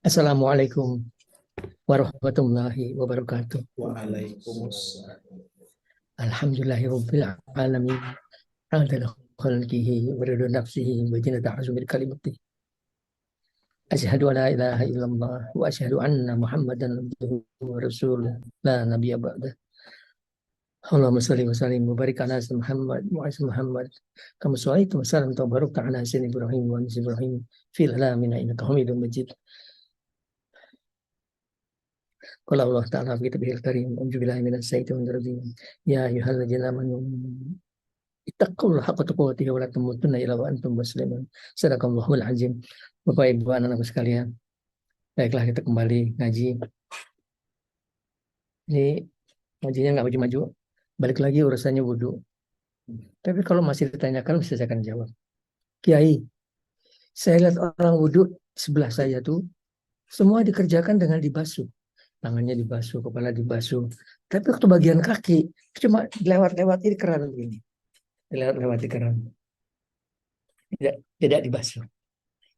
Assalamualaikum warahmatullahi wabarakatuh. Waalaikumsalam. Alhamdulillahirabbil alamin. Adala khalqihi wa ridha nafsihi wa zinata azmi kalimati. Asyhadu an la ilaha illallah wa asyhadu anna Muhammadan abduhu wa rasuluh la nabiyya ba'da. Allahumma shalli wa sallim wa barik ala sayyidina Muhammad wa ala Muhammad kama shallaita wa sallamta wa barakta ala sayyidina Ibrahim wa ala Ibrahim fil alamin innaka Hamidum Majid. Qala Allah Ta'ala fi kitabihil karim, a'udzu billahi minas syaitonir rajim. Ya ayyuhalladzina amanu ittaqullaha haqqa tuqatih wa la tamutunna illa wa antum muslimun. Sadaqallahul azim. Bapak Ibu anak-anak sekalian, baiklah kita kembali ngaji. Ini ngajinya nggak maju-maju. Balik lagi urusannya wudhu. Tapi kalau masih ditanyakan bisa saya akan jawab. Kiai, saya lihat orang wudhu sebelah saya tuh semua dikerjakan dengan dibasuh. Tangannya dibasuh, kepala dibasuh. Tapi waktu bagian kaki cuma lewat-lewat ini keran begini. Lewat di keran. Tidak dibasuh.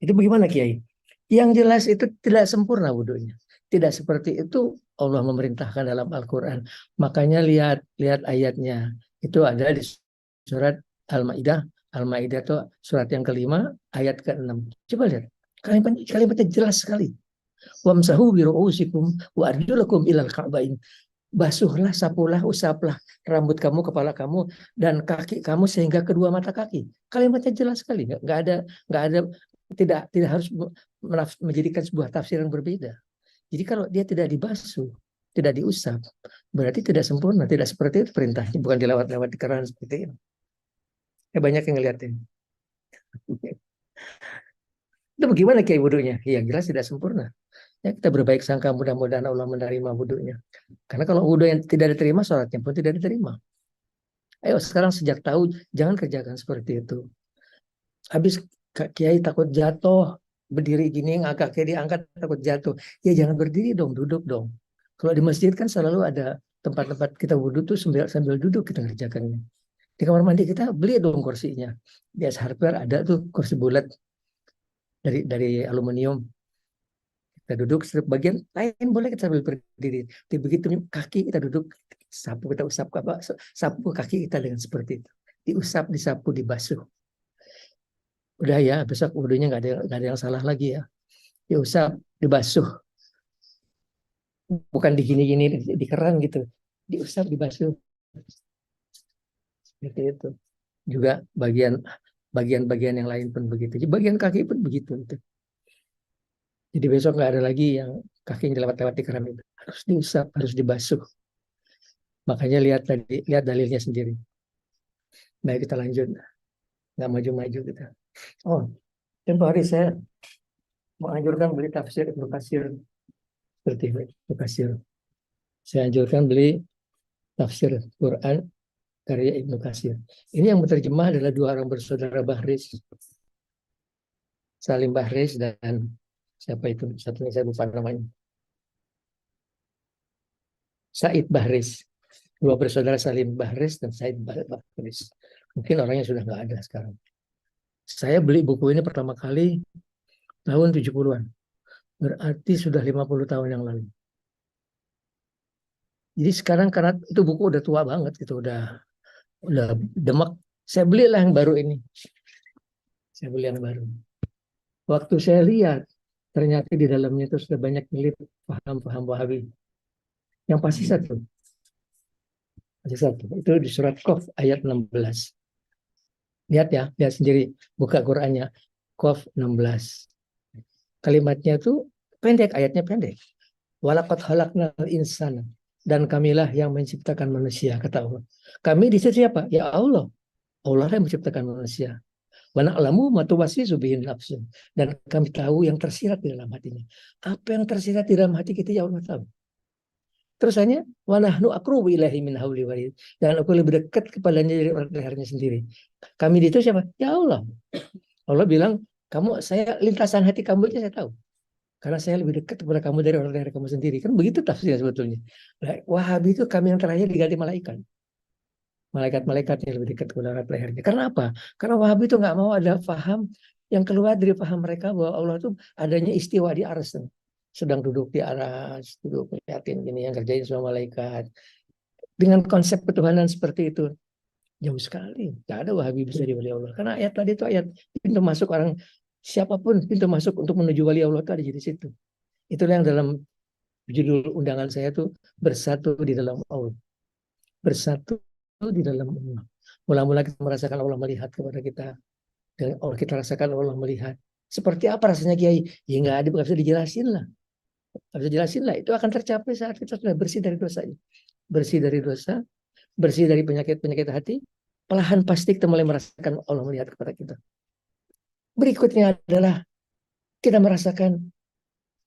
Itu bagaimana Kiai? Yang jelas itu tidak sempurna wudhunya. Tidak seperti itu Allah memerintahkan dalam Al-Quran. Makanya lihat ayatnya. Itu ada di surat Al-Ma'idah. Al-Ma'idah itu surat yang kelima, ayat ke-6. Coba lihat. Kalimatnya jelas sekali. Wamsahu biru'usikum wa arjulakum ilal ka'bain. Basuhlah, sapulah, usaplah rambut kamu, kepala kamu, dan kaki kamu sehingga kedua mata kaki. Kalimatnya jelas sekali, nggak ada, tidak harus menjadikan sebuah tafsir yang berbeda. Jadi kalau dia tidak dibasuh, tidak diusap, berarti tidak sempurna, tidak seperti itu perintahnya, bukan dilewat-lewat di keran seperti itu. Banyak yang ngeliatin. Itu bagaimana kayak wudhunya? Ya jelas tidak sempurna. Ya, kita berbaik sangka mudah-mudahan Allah menerima wudhunya. Karena kalau wudhu yang tidak diterima, sholatnya pun tidak diterima. Ayo sekarang sejak tahu, jangan kerjakan seperti itu. Habis Kiai takut jatuh, berdiri gini, ngangkat kaki diangkat takut jatuh. Ya jangan berdiri dong, duduk dong. Kalau di masjid kan selalu ada tempat-tempat kita wudhu tuh sambil duduk kita kerjakannya. Di kamar mandi kita beli dong kursinya. Di Harper ada tuh kursi bulat dari aluminium. Kita duduk, bagian lain boleh kita sambil berdiri. Tapi begitu kaki kita duduk, sapu kita usap sapu kaki kita dengan seperti itu. Diusap, disapu, dibasuh. Udah ya, besok wudhunya nggak ada yang salah lagi ya. Diusap, dibasuh. Bukan digini-gini di keran gitu. Diusap, dibasuh. Seperti itu. Juga bagian-bagian yang lain pun begitu. Jadi bagian kaki pun begitu. Gitu. Jadi besok nggak ada lagi yang kakinya lewat-lewat di keran itu. Harus diusap, harus dibasuh. Makanya lihat dalilnya sendiri. Baik kita lanjut. Nggak maju-maju kita. Oh, tempoh hari saya menganjurkan beli tafsir Ibnu Katsir. Seperti Ibnu Katsir. Saya anjurkan beli tafsir Quran karya Ibnu Katsir. Ini yang menerjemah adalah dua orang bersaudara Bahris. Salim Bahris dan siapa itu? Satunya saya lupa namanya. Said Bahris. Dua bersaudara Salim Bahris dan Said Bahris. Mungkin orangnya sudah nggak ada sekarang. Saya beli buku ini pertama kali tahun 70-an. Berarti sudah 50 tahun yang lalu. Jadi sekarang karena itu buku udah tua banget gitu, udah demak. Saya belilah yang baru ini. Saya beli yang baru. Waktu saya lihat, ternyata di dalamnya itu sudah banyak milik paham-paham Wahabi. Yang pasti satu. Itu di surat Qaf ayat 16. Lihat ya, lihat sendiri. Buka Qur'annya. Qaf 16. Kalimatnya itu pendek, ayatnya pendek. Walaqad khalaqnal insana. Dan kamilah yang menciptakan manusia, kata Allah. Kami di situ siapa? Ya Allah. Allah yang menciptakan manusia. Wa na'lamu ma tuwaswisu bihi nafsu. Dan kami tahu yang tersirat di dalam hatinya. Apa yang tersirat di dalam hati kita ya Allah tahu. Terusannya wa nahnu aqrabu ilaihi min hauli warid. Dan aku lebih dekat kepadanya dari lehernya sendiri. Kami di itu siapa? Ya Allah. Allah bilang, saya lintasan hati kamu aja saya tahu. Karena saya lebih dekat kepada kamu dari orang leher kamu sendiri. Kan begitu tafsirnya sebetulnya. Wahabi itu kami yang terakhir diganti malaikat. Malaikat-malaikatnya lebih dekat kepada lehernya. Karena apa? Karena Wahabi itu nggak mau ada paham yang keluar dari paham mereka bahwa Allah itu adanya istiwa di arsy. sedang duduk di aras, duduk ngeliatin gini yang kerjain semua malaikat. Dengan konsep ketuhanan seperti itu, jauh sekali. Tidak ada Wahabi bisa di wali Allah. Karena ayat tadi itu ayat pintu masuk orang siapapun, pintu masuk untuk menuju wali Allah itu ada di situ. Itulah yang dalam judul undangan saya tuh bersatu di dalam Allah. Bersatu di dalam Allah. Mula-mula kita merasakan Allah melihat kepada kita. Dan Allah kita rasakan Allah melihat. Seperti apa rasanya Kiai? Ya nggak bisa dijelasin lah. Nggak bisa dijelasin lah. Itu akan tercapai saat kita sudah bersih dari dosa. Bersih dari dosa, bersih dari penyakit-penyakit hati. Perlahan pasti kita mulai merasakan Allah melihat kepada kita. Berikutnya adalah kita merasakan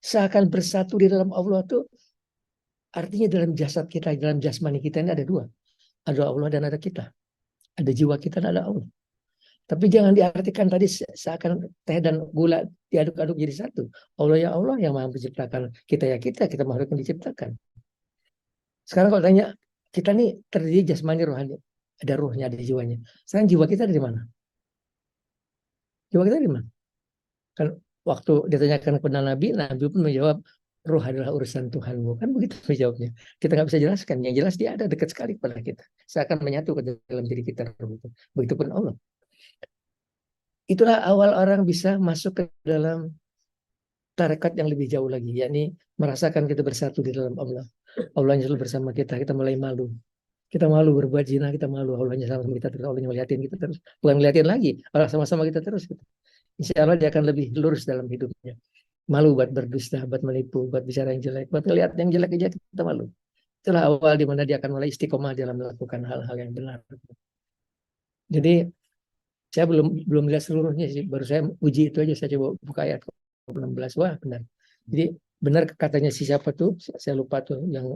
seakan bersatu di dalam Allah itu artinya dalam jasad kita, dalam jasmani kita ini ada dua. Ada Allah dan ada kita. Ada jiwa kita dan ada Allah. Tapi jangan diartikan tadi seakan teh dan gula diaduk-aduk jadi satu. Allah ya Allah yang maha menciptakan. Kita ya kita makhluk yang diciptakan. Sekarang kalau tanya, kita nih terdiri jasmani rohani. Ada ruhnya, ada jiwanya. Sekarang jiwa kita dari mana? Jiwa kita dari mana? Kan waktu ditanyakan kepada Nabi, Nabi pun menjawab, ruh adalah urusan Tuhanmu. Kan begitu menjawabnya. Kita nggak bisa jelaskan. Yang jelas dia ada dekat sekali kepada kita. Seakan menyatu ke dalam diri kita. Begitupun Allah. Itulah awal orang bisa masuk ke dalam tarekat yang lebih jauh lagi, yakni merasakan kita bersatu di dalam Allah. Allahnya selalu bersama kita mulai malu. Kita malu berbuat zina, kita malu. Allahnya sama-sama kita terus, Allahnya ngeliatin kita terus. Bukan ngeliatin lagi, Allah sama-sama kita terus. Insya Allah dia akan lebih lurus dalam hidupnya. Malu buat berdusta, buat menipu, buat bicara yang jelek, buat ngeliat yang jelek aja kita malu. Itulah awal di mana dia akan mulai istiqomah dalam melakukan hal-hal yang benar. Jadi saya belum lihat seluruhnya sih, baru saya uji itu aja, saya coba buka ayat 16. Wah benar. Jadi benar katanya si siapa tuh, saya lupa tuh yang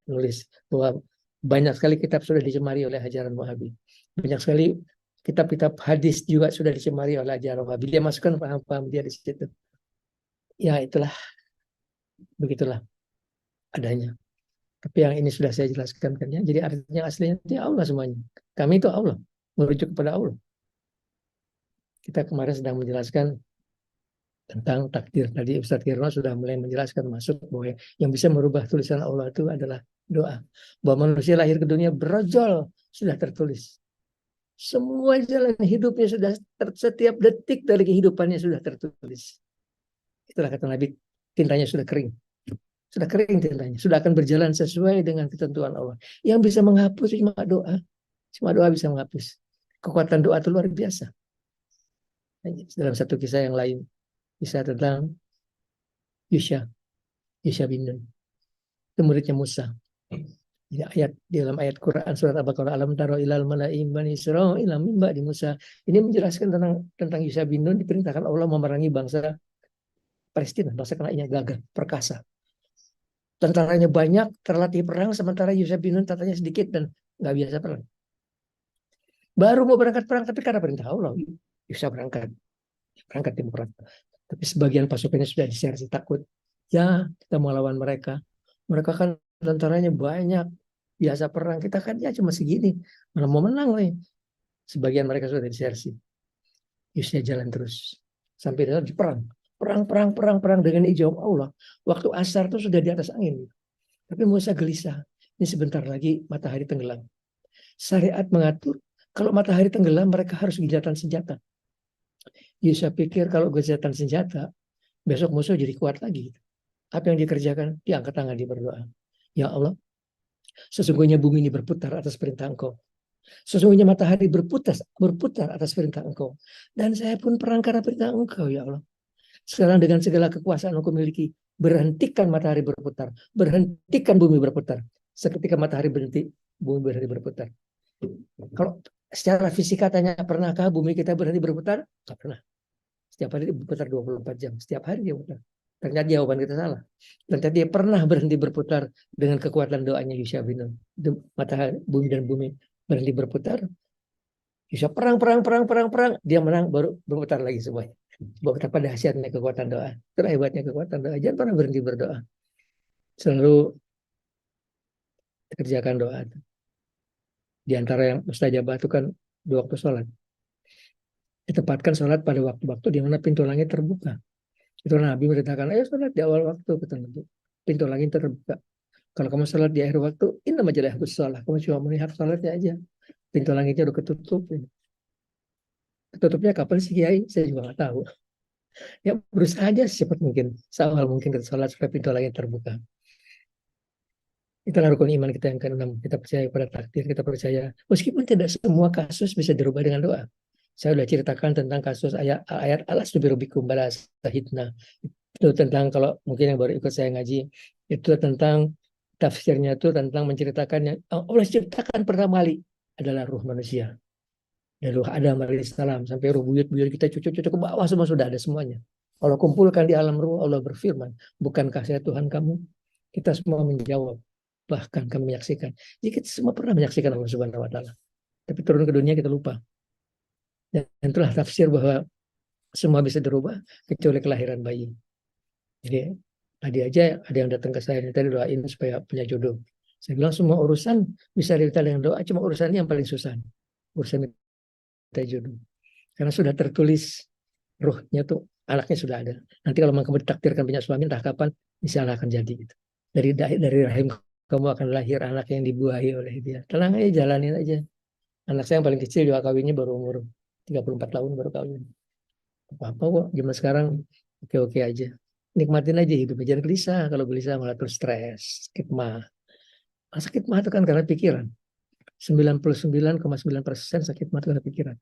nulis bahwa banyak sekali kitab sudah dicemari oleh ajaran Wahabi. Banyak sekali kitab-kitab hadis juga sudah dicemari oleh ajaran Wahabi. Dia masukkan paham-paham dia di situ. Ya itulah, begitulah adanya. Tapi yang ini sudah saya jelaskan kan ya. Jadi artinya aslinya itu Allah semuanya. Kami itu Allah, merujuk kepada Allah. Kita kemarin sedang menjelaskan tentang takdir. Tadi Ustadz Kirno sudah mulai menjelaskan masuk bahwa yang bisa merubah tulisan Allah itu adalah doa. Bahwa manusia lahir ke dunia berojol sudah tertulis. Semua jalan hidupnya sudah setiap detik dari kehidupannya sudah tertulis. Itulah kata Nabi, tintanya sudah kering. Sudah kering tintanya. Sudah akan berjalan sesuai dengan ketentuan Allah. Yang bisa menghapus cuma doa. Cuma doa bisa menghapus. Kekuatan doa itu luar biasa. Dalam satu kisah yang lain, kisah tentang Yusha bin Nun. Itu muridnya Musa. Dalam ayat Quran surat Al-Baqarah, alam taro ilal malaim bani Israil min ba'di Musa. Ini menjelaskan tentang Yusha bin Nun diperintahkan Allah memerangi bangsa Palestina, bangsa kenanya gagah, perkasa. Tentaranya banyak, terlatih perang, sementara Yusha bin Nun tentaranya sedikit dan nggak biasa perang. Baru mau berangkat perang, tapi karena perintah Allah, Yusha berangkat tim perang. Tapi sebagian pasukannya sudah disersi takut. Ya, kita mau lawan mereka. Mereka kan tentaranya banyak, biasa perang. Kita kan ya cuma segini. Mana mau menang nih. Sebagian mereka sudah disersi. Yusha jalan terus. Sampai di perang. Perang dengan ijazah Allah. Waktu asar itu sudah di atas angin. Tapi Musa gelisah. Ini sebentar lagi matahari tenggelam. Syariat mengatur, kalau matahari tenggelam mereka harus gencatan senjata. Yusha pikir kalau gencatan senjata, besok musuh jadi kuat lagi. Apa yang dikerjakan? Dia angkat tangan, dia berdoa. Ya Allah, sesungguhnya bumi ini berputar atas perintah Engkau. Sesungguhnya matahari berputar atas perintah Engkau. Dan saya pun perang karena perintah Engkau, ya Allah. Sekarang dengan segala kekuasaan Engkau miliki, berhentikan matahari berputar. Berhentikan bumi berputar. Seketika matahari berhenti, bumi berhenti berputar. Kalau secara fisika tanya, pernahkah bumi kita berhenti berputar? Tidak pernah. Setiap hari dia berputar 24 jam. Setiap hari dia berputar. Ternyata jawaban kita salah. Ternyata dia pernah berhenti berputar dengan kekuatan doanya Yusha bin Nun. Matahari, bumi dan bumi berhenti berputar. Yusha perang. Dia menang, baru berputar lagi semuanya. Betapa dahsyatnya kekuatan doa. Itulah hebatnya kekuatan doa. Jangan pernah berhenti berdoa. Selalu kerjakan doa. Di antara yang mustajabah itu kan 2 waktu sholat. Ditempatkan sholat pada waktu-waktu di mana pintu langit terbuka. Itu Nabi merintahkan, ayo sholat di awal waktu, kata Nabi. Pintu langit terbuka. Kalau kamu sholat di akhir waktu, ini majalah aku sholat. Kamu cuma melihat sholatnya aja. Pintu langitnya udah ketutup. Ketutupnya kapan sih Kiai? Saya juga nggak tahu. Ya berusaha aja secepat mungkin. Seawal mungkin kita sholat supaya pintu langit terbuka. Itulah rukun iman kita yang keenam. Kita percaya pada takdir, kita percaya. Meskipun tidak semua kasus bisa dirubah dengan doa. Saya sudah ceritakan tentang kasus ayat alas birubikum balas sahidna. Itu tentang, kalau mungkin yang baru ikut saya ngaji, itu tentang tafsirnya, itu tentang menceritakannya. Allah ciptakan pertama kali adalah ruh manusia. Dan ruh Adam alaihissalam sampai ruh buyut-buyut kita, cucu-cucu ke bawah semua sudah ada semuanya. Allah kumpulkan di alam ruh, Allah berfirman, bukankah saya Tuhan kamu? Kita semua menjawab, bahkan kami menyaksikan. Jadi kita semua pernah menyaksikan Allah Subhanahu wa taala. Tapi turun ke dunia kita lupa. Dan itulah tafsir bahwa semua bisa dirubah kecuali kelahiran bayi. Jadi tadi aja ada yang datang ke saya, tadi doain supaya punya jodoh. Saya bilang semua urusan bisa diberikan dengan doa, cuma urusan ini yang paling susah. Urusan minta jodoh. Karena sudah tertulis ruhnya tuh, anaknya sudah ada. Nanti kalau kamu ditakdirkan punya suami, entah kapan, insya Allah akan jadi. Gitu. Dari rahim kamu akan lahir anak yang dibuahi oleh dia. Tenang aja, jalanin aja. Anak saya yang paling kecil juga kawinnya baru umur 34 tahun baru kawin. Apa-apa kok, zaman sekarang oke-oke aja. Nikmatin aja hidupnya, jangan gelisah. Kalau gelisah malah terus stres, sakit mah. Sakit mah itu kan karena pikiran. 99,9% sakit mah itu karena pikiran.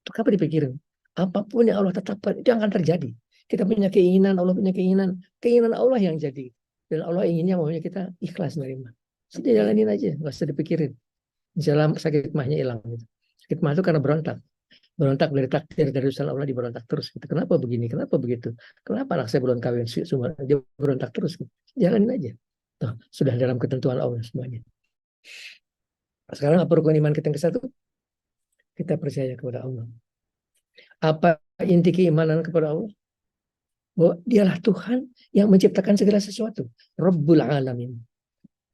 Untuk apa dipikirin? Apapun yang Allah tetapkan, itu yang akan terjadi. Kita punya keinginan, Allah punya keinginan. Keinginan Allah yang jadi. Dan Allah inginnya maunya kita ikhlas menerima. Sudah jalanin aja, nggak usah dipikirin. Insya Allah sakit mahnya hilang. Gitu. Sakit mah itu karena berontak. Berontak dari takdir, dari usaha Allah diberontak terus. Gitu. Kenapa begini, kenapa begitu? Kenapa anak saya belum kawin? Dia berontak terus. Gitu. Jalanin aja. Tuh, sudah dalam ketentuan Allah semuanya. Sekarang apa rukun iman kita yang ke-1? Kita percaya kepada Allah. Apa inti keimanan kepada Allah? Bahwa dialah Tuhan yang menciptakan segala sesuatu. Rabbul Alamin.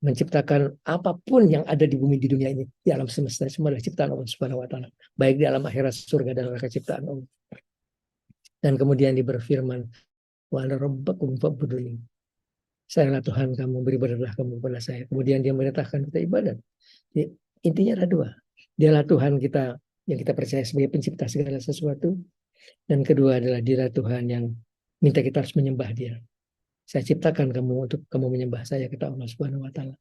Menciptakan apapun yang ada di bumi, di dunia ini, di alam semesta, semua adalah ciptaan Allah Subhanahu wa taala. Baik di alam akhirat, surga dan neraka ciptaan Allah. Dan kemudian dia berfirman, wa ana rabbakum fa'buduni. Sayalah Tuhan kamu, beribadahlah kamu kepada saya. Kemudian dia memerintahkan kita ibadat. Jadi, intinya ada dua. Dialah Tuhan kita yang kita percaya sebagai pencipta segala sesuatu. Dan kedua adalah dialah Tuhan yang minta kita harus menyembah dia. Saya ciptakan kamu untuk kamu menyembah saya, kata Allah Subhanahu wa taala.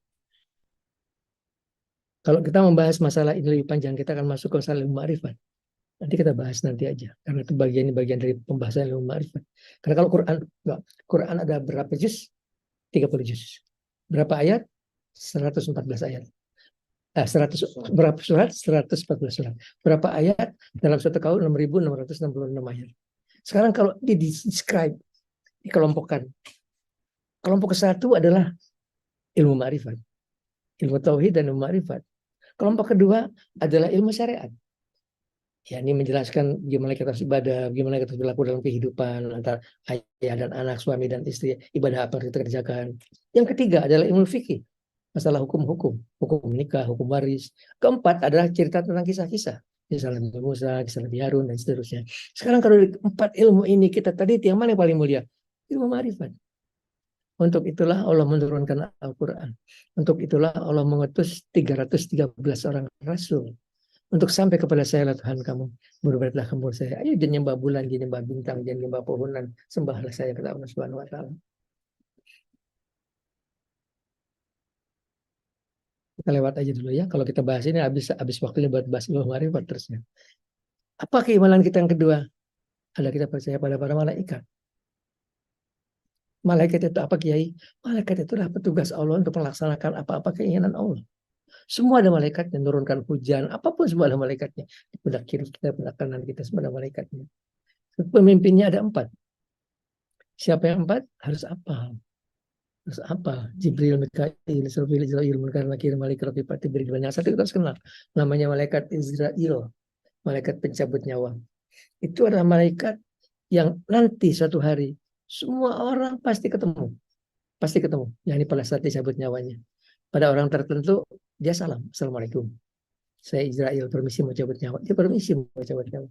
Kalau kita membahas masalah ini lebih panjang, kita akan masuk ke masalah ilmu ma'rifat. Nanti kita bahas nanti aja, karena itu bagian dari pembahasan ilmu ma'rifat. Karena kalau Quran ada berapa juz? 30 juz. Berapa ayat? 114 ayat. 100 berapa surat? 114 surat. Berapa ayat? Dalam satu kaul 6.666 ayat. Sekarang kalau di-describe, dikelompokkan. Kelompok ke-1 adalah ilmu ma'rifat. Ilmu tauhid dan ilmu ma'rifat. Kelompok kedua adalah ilmu syariat. Ya, ini menjelaskan gimana kita harus ibadah, gimana kita berlaku dalam kehidupan antara ayah dan anak, suami dan istri, ibadah apa yang kita kerjakan. Yang ketiga adalah ilmu fikih, masalah hukum-hukum, hukum nikah, hukum waris. Keempat adalah cerita tentang kisah-kisah, kisah Nabi Musa, kisah Nabi Harun, dan seterusnya. Sekarang kalau di 4 ilmu ini kita tadi yang mana yang paling mulia? Ilmu ma'rifat. Untuk itulah Allah menurunkan Al-Quran. Untuk itulah Allah mengutus 313 orang Rasul. Untuk sampai kepada saya, Tuhan kamu. Beribadahlah kamu saya. Ayo jangan nyembah bulan, jangan nyembah bintang, jangan nyembah pohonan. Sembahlah saya, kata Allah Subhanahu wa taala. Kita lewat aja dulu ya. Kalau kita bahas ini habis waktunya buat bahas ilmu ma'rifat terusnya. Apa keimanan kita yang kedua? Adalah kita percaya pada para malaikat. Malaikat itu apa, Kiai? Malaikat itu adalah petugas Allah untuk melaksanakan apa-apa keinginan Allah. Semua ada malaikatnya, menurunkan hujan, apapun semua ada malaikatnya. Di pundak kiri kita, pundak kanan kita, semua ada malaikatnya. Pemimpinnya ada 4. Siapa yang 4? Harus apa? Harus apa? Jibril, Mikail, Israfil, Israil, Munkar, Nakir, Malik, Rafi, Pati, Beriman. Yang satu kita harus kenal. Namanya malaikat Israel. Malaikat pencabut nyawa. Itu adalah malaikat yang nanti suatu hari semua orang pasti ketemu. Pasti ketemu. Yang ini pada saat dicabut nyawanya. Pada orang tertentu, dia salam. Assalamualaikum. Saya Israel, permisi mau cabut nyawa. Dia permisi mau cabut nyawa.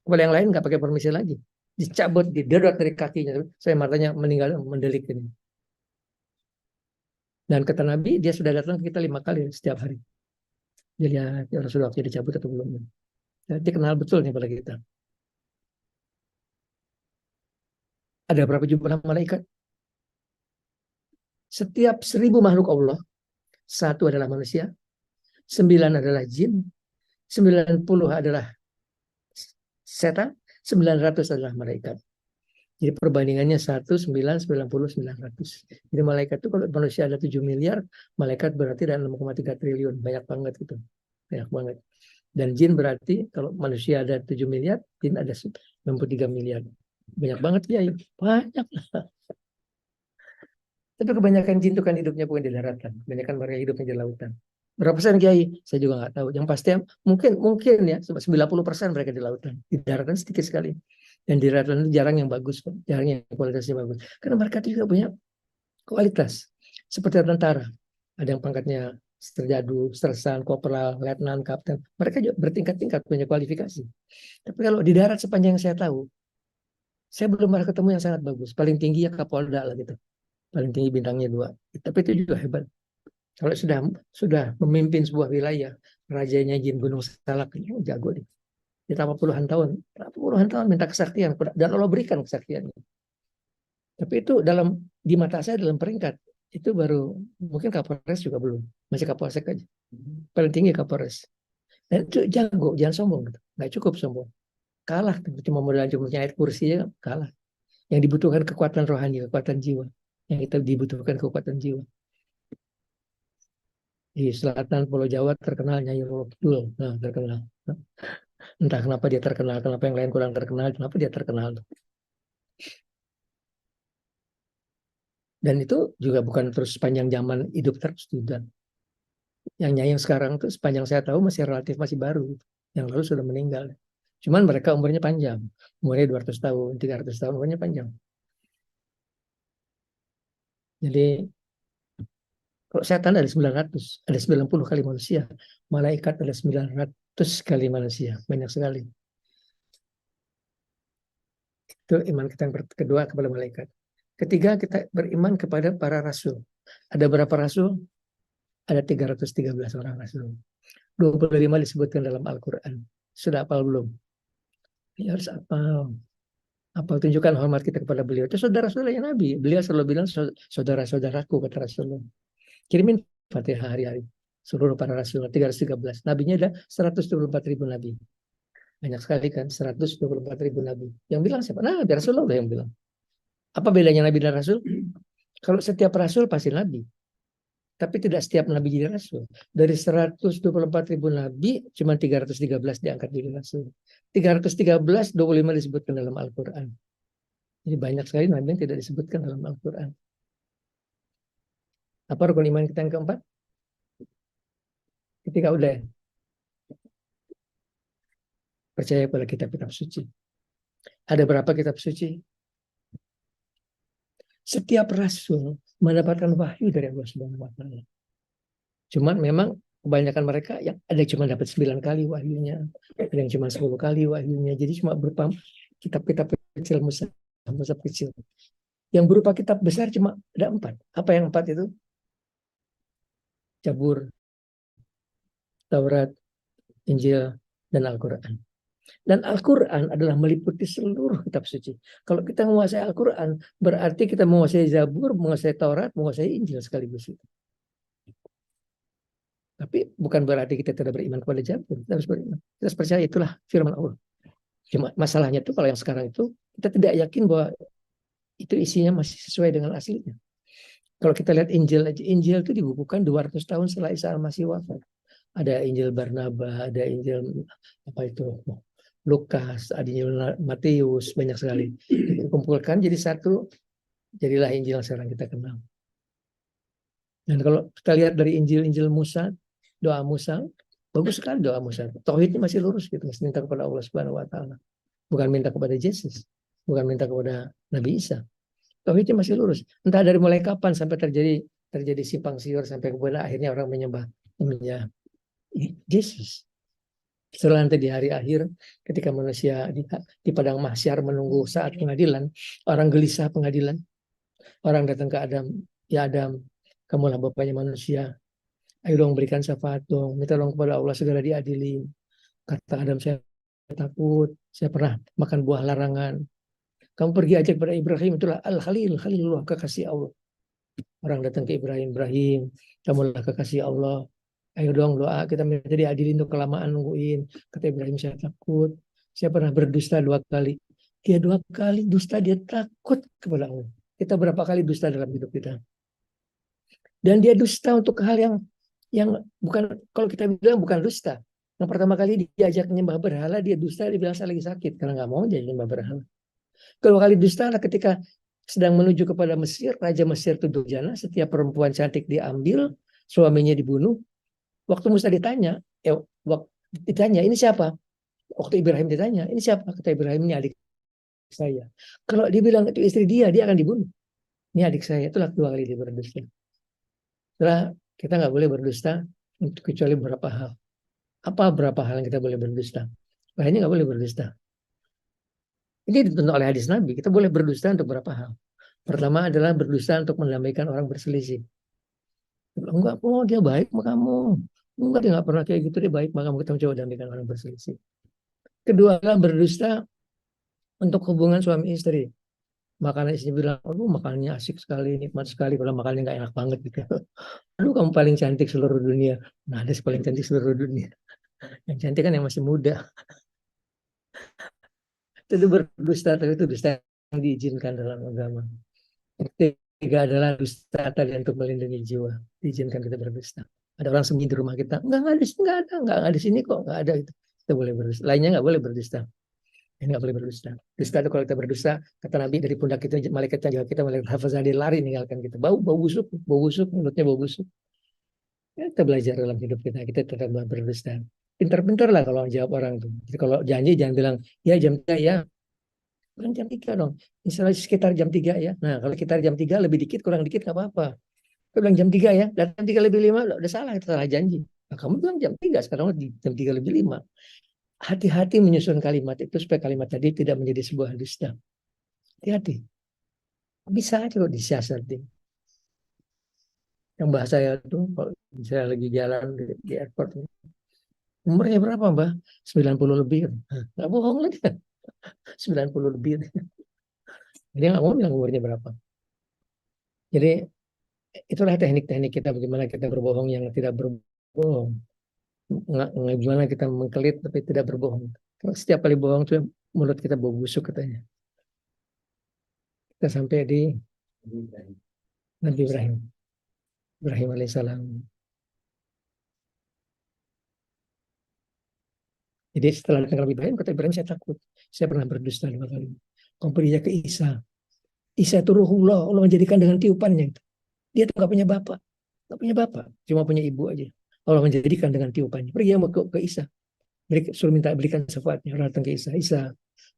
Kepada yang lain nggak pakai permisi lagi. dicabut, didedot dari kakinya, saya matanya meninggal mendelik ini. Dan kata Nabi, dia sudah datang ke kita 5 kali setiap hari. Dia lihat ya Rasulullah waktu dicabut atau belum. Jadi kenal betul nih pada kita. Ada berapa jumlah malaikat? Setiap 1000 makhluk Allah, 1 adalah manusia, 9 adalah jin, 90 adalah setan, 900 adalah malaikat. Jadi perbandingannya 1, 9, 90, 900. Jadi malaikat itu kalau manusia ada 7 miliar, malaikat berarti ada 6,3 triliun. Banyak banget itu. Banyak banget. Dan jin berarti kalau manusia ada 7 miliar, jin ada 63 miliar. Banyak banget ya. Banyak. Tapi kebanyakan jin itu kan hidupnya bukan di daratan. Kebanyakan mereka hidupnya di lautan. Berapa persen Kiai? Saya juga nggak tahu. Yang pasti mungkin ya 90% mereka di lautan. Di daratan sedikit sekali. Dan di daratan itu jarang yang bagus, jarang yang kualitasnya bagus. Karena mereka juga punya kualitas. Seperti tentara. Ada yang pangkatnya serjadu, sersan, kopral, letnan, kapten. Mereka juga bertingkat-tingkat punya kualifikasi. Tapi kalau di darat sepanjang saya tahu, saya belum pernah ketemu yang sangat bagus. Paling tinggi ya Kapolda lah gitu. Paling tinggi bintangnya 2. Tapi itu juga hebat. Kalau sudah memimpin sebuah wilayah, rajanya jin Gunung Salak, jago nih. Ditambah puluhan tahun minta kesaktian dan Allah berikan kesaktian. Tapi itu di mata saya dalam peringkat itu baru mungkin Kapolres juga belum, masih Kapolsek aja. Paling tinggi Kapolres. Dan itu jago, jangan sombong gitu. Nggak cukup sombong. Kalah cuma modal cuma ayat kursi ya kalah. Yang dibutuhkan kekuatan rohani, kekuatan jiwa. Yang kita dibutuhkan kekuatan jiwa. Di selatan Pulau Jawa terkenal Nyai Roro Kidul. Nah, terkenal. Entah kenapa dia terkenal, kenapa yang lain kurang terkenal, kenapa dia terkenal. Dan itu juga bukan terus sepanjang zaman hidup terus juga. Yang Nyai yang sekarang tuh sepanjang saya tahu masih relatif masih baru. Yang lalu sudah meninggal. Cuman mereka umurnya panjang. Umurnya 200 tahun, 300 tahun, umurnya panjang. Jadi kalau setan ada 900, ada 90 kali manusia. Malaikat ada 900 kali manusia. Banyak sekali. Itu iman kita yang kedua kepada malaikat. Ketiga, kita beriman kepada para rasul. Ada berapa rasul? Ada 313 orang rasul. 25 disebutkan dalam Al-Quran. Sudah hafal belum? Ya harus hafal. Apa tunjukkan hormat kita kepada beliau. Itu saudara-saudaranya Nabi. Beliau selalu bilang saudara-saudaraku kata Rasulullah. Kirimin Fatihah hari-hari. Seluruh para Rasul 313. Nabinya ada 124.000 Nabi. Banyak sekali kan 124.000 Nabi. Yang bilang siapa? Nah, Rasulullah yang bilang. Apa bedanya Nabi dan Rasul? Kalau setiap Rasul pasti Nabi. Tapi tidak setiap Nabi jadi Rasul. Dari 124.000 Nabi, cuma 313 diangkat jadi Rasul. 313, 25 disebutkan dalam Al-Quran. Jadi banyak sekali Nabi yang tidak disebutkan dalam Al-Quran. Apa rukun iman kita yang keempat? Ketika udah percaya pada kitab-kitab suci. Ada berapa kitab suci? Setiap rasul mendapatkan wahyu dari Allah Subhanahu wa taala. Cuman memang kebanyakan mereka yang ada yang cuma dapat 9 kali wahyunya, ada yang cuma 10 kali wahyunya. Jadi cuma berupa kitab-kitab kecil, musaf kecil. Yang berupa kitab besar cuma ada 4. Apa yang 4 itu? Zabur, Taurat, Injil, dan Al-Quran. Dan Al-Quran adalah meliputi seluruh kitab suci. Kalau kita menguasai Al-Quran, berarti kita menguasai Zabur, menguasai Taurat, menguasai Injil sekaligus itu. Tapi bukan berarti kita tidak beriman kepada Zabur. Kita harus beriman. Kita harus percaya itulah firman Allah. Cuma masalahnya itu kalau yang sekarang itu, kita tidak yakin bahwa itu isinya masih sesuai dengan aslinya. Kalau kita lihat Injil, Injil itu dibukukan 200 tahun setelah Isa Al-Masih wafat. Ada Injil Barnaba, ada Injil Lukas, ada Injil Matius, banyak sekali. Dikumpulkan jadi satu, jadilah Injil yang sekarang kita kenal. Dan kalau kita lihat dari Injil Musa, doa Musa, bagus sekali doa Musa. Tauhidnya masih lurus gitu, masih minta kepada Allah Subhanahu wa taala. Bukan minta kepada Yesus, bukan minta kepada Nabi Isa. Tauhidnya masih lurus. Entah dari mulai kapan sampai terjadi simpang siur sampai kemudian akhirnya orang menyembah Yesus. Setelah nanti di hari akhir, ketika manusia di padang mahsyar menunggu saat pengadilan, orang gelisah pengadilan, orang datang ke Adam, ya Adam, kamulah bapaknya manusia, ayo dong berikan syafaat dong, minta dong kepada Allah segera diadili. Kata Adam, saya takut, saya pernah makan buah larangan. Kamu pergi aja kepada Ibrahim, itulah Al-Khalil, Khalilullah, kekasih Allah. Orang datang ke Ibrahim, Ibrahim, kamulah kekasih Allah. Ayo dong doa, kita minta diadilin tuh kelamaan nungguin. Kata Ibrahim, saya takut. Saya pernah berdusta 2 kali. Dia 2 kali dusta, dia takut kepada Allah. Kita berapa kali dusta dalam hidup kita? Dan dia dusta untuk hal yang bukan, kalau kita bilang bukan dusta. Yang pertama kali diajak nyembah berhala, dia dusta, dia bilang saya lagi sakit karena nggak mau jadi nyembah berhala. Kedua kali dusta adalah ketika sedang menuju kepada Mesir, Raja Mesir itu durjana, setiap perempuan cantik diambil, suaminya dibunuh. Waktu Musa ditanya, ini siapa? Waktu Ibrahim ditanya, ini siapa? Kata Ibrahim, ini adik saya. Kalau dibilang itu istri dia akan dibunuh. Ini adik saya, itulah 2 kali dia berdusta. Setelah kita nggak boleh berdusta kecuali beberapa hal. Apa berapa hal yang kita boleh berdusta? Lainnya nggak boleh berdusta. Ini ditentukan oleh hadis Nabi. Kita boleh berdusta untuk beberapa hal. Pertama adalah berdusta untuk mendamaikan orang berselisih. Enggak, oh dia baik sama kamu. Enggak, dia nggak pernah kayak gitu, dia baik sama kamu. Kita mencoba damaikan orang berselisih. Kedua adalah berdusta untuk hubungan suami istri. Makanan istri bilang, aduh makanannya asik sekali, nikmat sekali. Kalau makanannya nggak enak banget gitu. Aduh kamu paling cantik seluruh dunia. Nah, ada paling cantik seluruh dunia. Yang cantik kan yang masih muda. Itu berdusta, tapi itu dusta yang diizinkan dalam agama. Ketiga adalah dusta tadi untuk melindungi jiwa. Diizinkan kita berdusta. Ada orang sembunyi di rumah kita, enggak di sini, enggak di sini kok, enggak ada itu. Kita boleh berdusta. Lainnya enggak boleh berdusta. Ini enggak boleh berdusta. Dusta itu kalau kita berdusta, kata Nabi dari pundak kita, malaikatnya juga kita, malaikat hafazah dia lari meninggalkan kita. Bau busuk, mulutnya bau busuk. Ya, kita belajar dalam hidup kita tetap berdusta. Pintar-pintar lah kalau jawab orang tuh. Jadi kalau janji jangan bilang, ya jam 3 ya, kurang jam 3 dong. Misalnya sekitar jam 3 ya. Nah, kalau sekitar jam 3 lebih dikit, kurang dikit nggak apa-apa. Kita bilang jam 3 ya, dan jam 3 lebih 5, udah salah, kita salah janji. Nah, kamu bilang jam 3, sekarang jam 3 lebih 5. Hati-hati menyusun kalimat itu supaya kalimat tadi tidak menjadi sebuah dusta. Hati-hati. Bisa aja kok disiasati. Yang bahasa saya tuh, kalau saya lagi jalan di airport, umurnya berapa mbak? 90 lebih. Nggak bohong lagi. 90 lebih. Dia nggak mau bilang umurnya berapa. Jadi itulah teknik-teknik kita bagaimana kita berbohong yang tidak berbohong. Gimana kita mengkelit tapi tidak berbohong. Kalau setiap kali bohong tuh mulut kita bau busuk katanya. Kita sampai di Nabi Ibrahim. Ibrahim alaihissalam. Jadi setelah datang Nabi Ibrahim, kata Ibrahim, saya takut. Saya pernah berdusta 2 kali. Kamu pergi ke Isa. Isa itu ruhullah, Allah menjadikan dengan tiupannya. Dia tuh nggak punya bapak. Nggak punya bapak. Cuma punya ibu aja. Allah menjadikan dengan tiupannya. Pergi ke Isa. Suruh minta berikan syafaatnya. Orang datang ke Isa. Isa,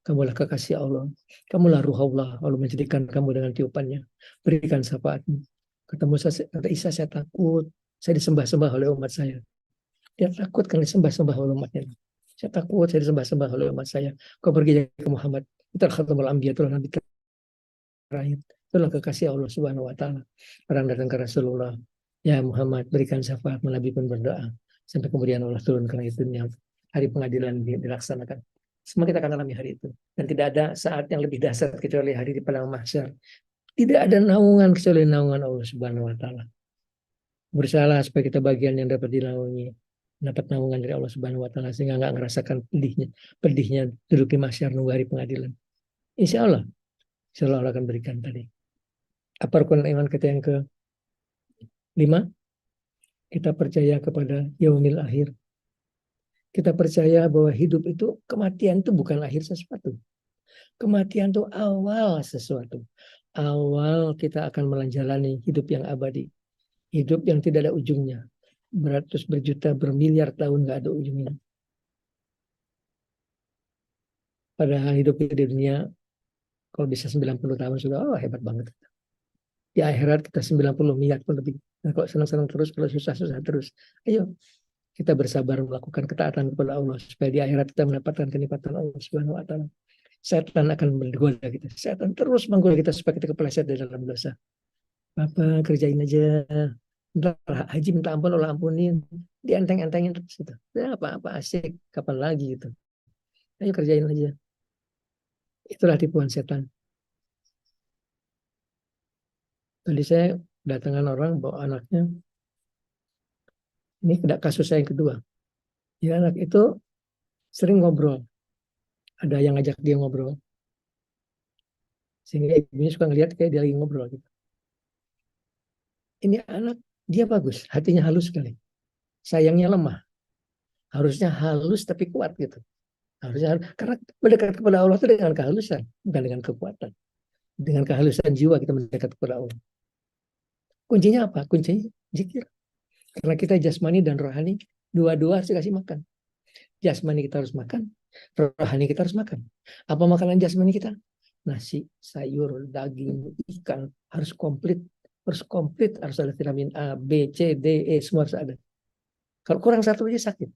kamulah kekasih Allah. Kamulah ruh Allah. Allah menjadikan kamu dengan tiupannya. Berikan syafaatmu. Kata Isa, saya takut. Saya disembah-sembah oleh umat saya. Dia takut kan disembah-sembah oleh umatnya. Saya takut saya disembah-sembah oleh umat saya. Kau pergi ke Muhammad. Itu khatamul anbiya, itulah nabi terakhir. Itulah kekasih Allah Subhanahu wa taala. Orang datang ke Rasulullah, ya Muhammad, berikan syafaat. Nabi pun berdoa. Sampai kemudian Allah turunkan itu yang hari pengadilan dilaksanakan. Semua kita akan alami hari itu. Dan tidak ada saat yang lebih dahsyat kecuali hari di padang mahsyar. Tidak ada naungan kecuali naungan Allah Subhanahu wa taala. Bersalah supaya kita bagian yang dapat dinaungi, dapat naungan dari Allah Subhanahu wa taala sehingga nggak ngerasakan pedihnya duduk di mahsyar nunggu hari pengadilan. Insya Allah Allah akan berikan tadi. Apa rukun iman kita yang ke-5? Kita percaya kepada yaumil akhir. Kita percaya bahwa hidup itu, kematian itu bukan akhir sesuatu. Kematian itu awal sesuatu. Awal kita akan menjalani hidup yang abadi. Hidup yang tidak ada ujungnya. Beratus, berjuta, bermiliar tahun nggak ada ujungnya. Padahal hidup di dunia, kalau bisa 90 tahun sudah, hebat banget. Di akhirat kita 90 miliar pun lebih. Nah, kalau senang-senang terus, kalau susah-susah terus. Ayo, kita bersabar melakukan ketaatan kepada Allah supaya di akhirat kita mendapatkan kenikmatan Allah Subhanahu wa taala. Setan akan menggoda kita. Setan terus menggoda kita supaya kita kepleset di dalam dosa. Apa kerjain aja. Ntar haji minta ampun, Allah ampunin. Dienteng-entengin terus gitu. Ya, apa-apa asik, kapan lagi gitu. Ayo kerjain aja. Itulah tipuan setan. Tadi saya datangan orang bawa anaknya. Ini kasus saya yang kedua. Ya, anak itu sering ngobrol. Ada yang ngajak dia ngobrol. Sehingga ibunya suka ngeliat kayak dia lagi ngobrol gitu. Ini anak, dia bagus. Hatinya halus sekali. Sayangnya lemah. Harusnya halus tapi kuat gitu. Harusnya karena mendekat kepada Allah itu dengan kehalusan, bukan dengan kekuatan. Dengan kehalusan jiwa kita mendekat kepada Allah. Kuncinya apa? Kuncinya zikir. Karena kita jasmani dan rohani, dua-dua harus dikasih makan. Jasmani kita harus makan, rohani kita harus makan. Apa makanan jasmani kita? Nasi, sayur, daging, ikan, harus komplit. Harus ada vitamin A, B, C, D, E, semua harus ada. Kalau kurang satu aja sakit.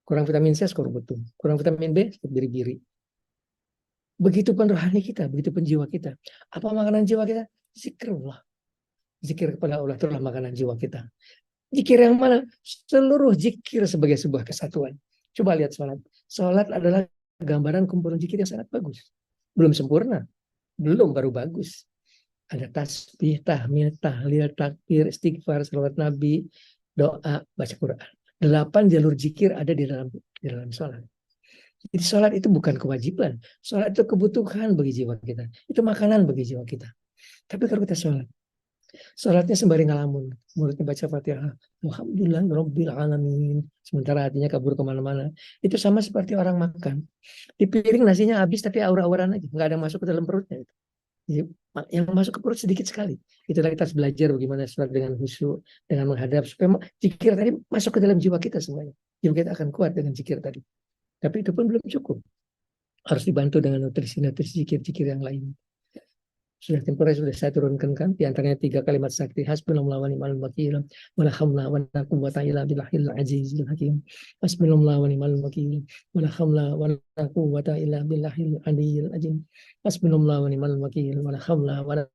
Kurang vitamin C, skor betul. Kurang vitamin B, sakit biri-biri. Begitupun rohani kita, begitupun jiwa kita. Apa makanan jiwa kita? Zikrullah. Zikir kepada Allah itulah makanan jiwa kita. Zikir yang mana? Seluruh zikir sebagai sebuah kesatuan. Coba lihat sholat. Sholat adalah gambaran kumpulan zikir yang sangat bagus. Belum sempurna. Belum, baru bagus. Ada tasbih, tahmid, tahlil, takbir, istighfar, salawat Nabi, doa, baca Quran. 8 jalur zikir ada di dalam sholat. Jadi sholat itu bukan kewajiban. Sholat itu kebutuhan bagi jiwa kita. Itu makanan bagi jiwa kita. Tapi kalau kita sholatnya sembari ngalamun. Mulutnya baca Fatihah. Alhamdulillah Rabbil Alamin. Sementara hatinya kabur kemana-mana. Itu sama seperti orang makan. Di piring nasinya habis tapi aura-auran aja. Nggak ada masuk ke dalam perutnya. Jadi, yang masuk ke perut sedikit sekali. Itulah kita harus belajar bagaimana sholat dengan khusyuk, dengan menghadap. Supaya zikir tadi masuk ke dalam jiwa kita semuanya. Jiwa kita akan kuat dengan zikir tadi. Tapi itu pun belum cukup. Harus dibantu dengan nutrisi-nutrisi zikir-zikir yang lain. Sudah temporer sudah saya turunkan kan, di antaranya 3 kalimat sakti. Hasbunallahu wa ni'mal wakil, wala haula wala quwwata illa billahil azizil hakim. Hasbunallahu wa ni'mal wakil, wala haula wala quwwata illa billahil aliyyil azim. Hasbunallahu wa ni'mal wakil, wala haula wala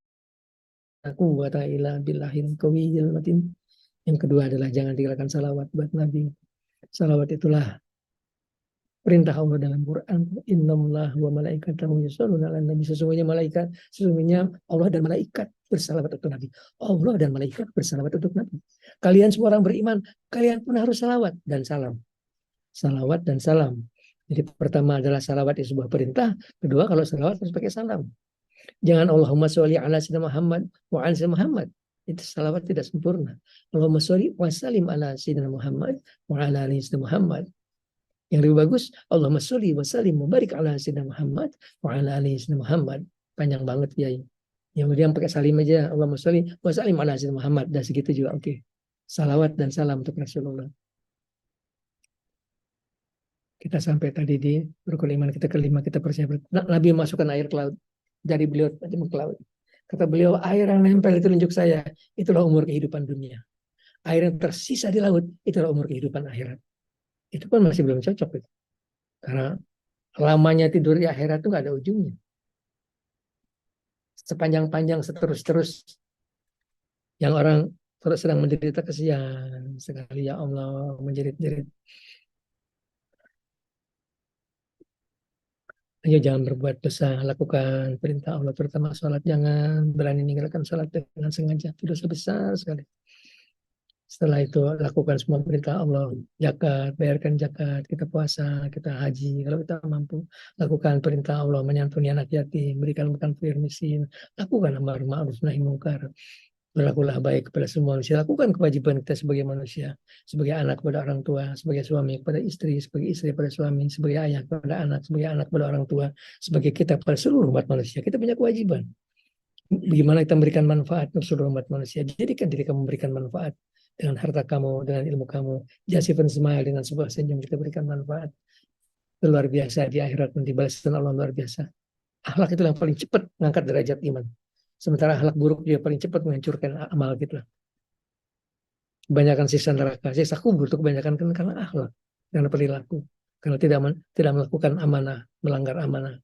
quwwata illa billahil qawiyyil matin. Yang kedua adalah jangan tinggalkan salawat buat Nabi. Salawat itulah perintah Allah dalam Quran. Innallaha wa malaikatahu yusholluna 'alan nabi. Sesungguhnya Allah dan malaikat bersalawat untuk Nabi. Allah dan malaikat bersalawat untuk Nabi. Kalian semua orang beriman, kalian pun harus salawat dan salam. Salawat dan salam. Jadi pertama adalah salawat itu sebuah perintah. Kedua, kalau salawat harus pakai salam. Jangan Allahumma sholli ala sayyidina Muhammad wa ala sayyidina Muhammad. Itu salawat tidak sempurna. Allahumma sholli wa sallim ala sayyidina Muhammad wa ala ali sayyidina Muhammad. Yang lebih bagus, Allahumma sholli wa sallim wa barik ala sayyidina Muhammad wa ala ali sayyidina Muhammad. Panjang banget ya. Yang kemudian pakai salim aja, Allahumma sholli wa sallim ala sayyidina Muhammad. Dan segitu juga oke. Salawat dan salam untuk Rasulullah. Kita sampai tadi di rukun iman kita kelima, kita percaya Nabi masukkan air ke laut. Dari beliau ke laut. Kata beliau, air yang nempel itu tunjuk saya, itulah umur kehidupan dunia. Air yang tersisa di laut, itulah umur kehidupan akhirat. Itu pun masih belum cocok gitu. Karena lamanya tidur di akhirat itu nggak ada ujungnya. Sepanjang-panjang seterus-terus yang orang terus sedang menderita kesian sekali, ya Allah, menjerit-jerit. Ayo jangan berbuat dosa, lakukan perintah Allah, terutama sholat. Jangan berani meninggalkan sholat dengan sengaja, itu dosa besar sekali. Setelah itu lakukan semua perintah Allah, zakat, bayarkan zakat, kita puasa, kita haji, kalau kita mampu. Lakukan perintah Allah, menyantuni anak yatim, berikan makan fakir miskin, lakukan amar ma'ruf nahi mungkar. Berlakulah baik kepada semua manusia, lakukan kewajiban kita sebagai manusia, sebagai anak kepada orang tua, sebagai suami kepada istri, sebagai istri kepada suami, sebagai ayah kepada anak, sebagai anak kepada orang tua, sebagai kita kepada seluruh umat manusia. Kita punya kewajiban. Bagaimana kita memberikan manfaat untuk seluruh umat manusia. Jadikan diri kamu memberikan manfaat dengan harta kamu, dengan ilmu kamu. Just even smile, dengan sebuah senyum kita berikan manfaat. Luar biasa di akhirat nanti balasan Allah luar biasa. Akhlak itu yang paling cepat mengangkat derajat iman. Sementara akhlak buruk dia paling cepat menghancurkan amal kita. Kebanyakan siksa neraka, siksa kubur itu kebanyakan kan karena akhlak, karena perilaku, karena tidak melakukan amanah, melanggar amanah.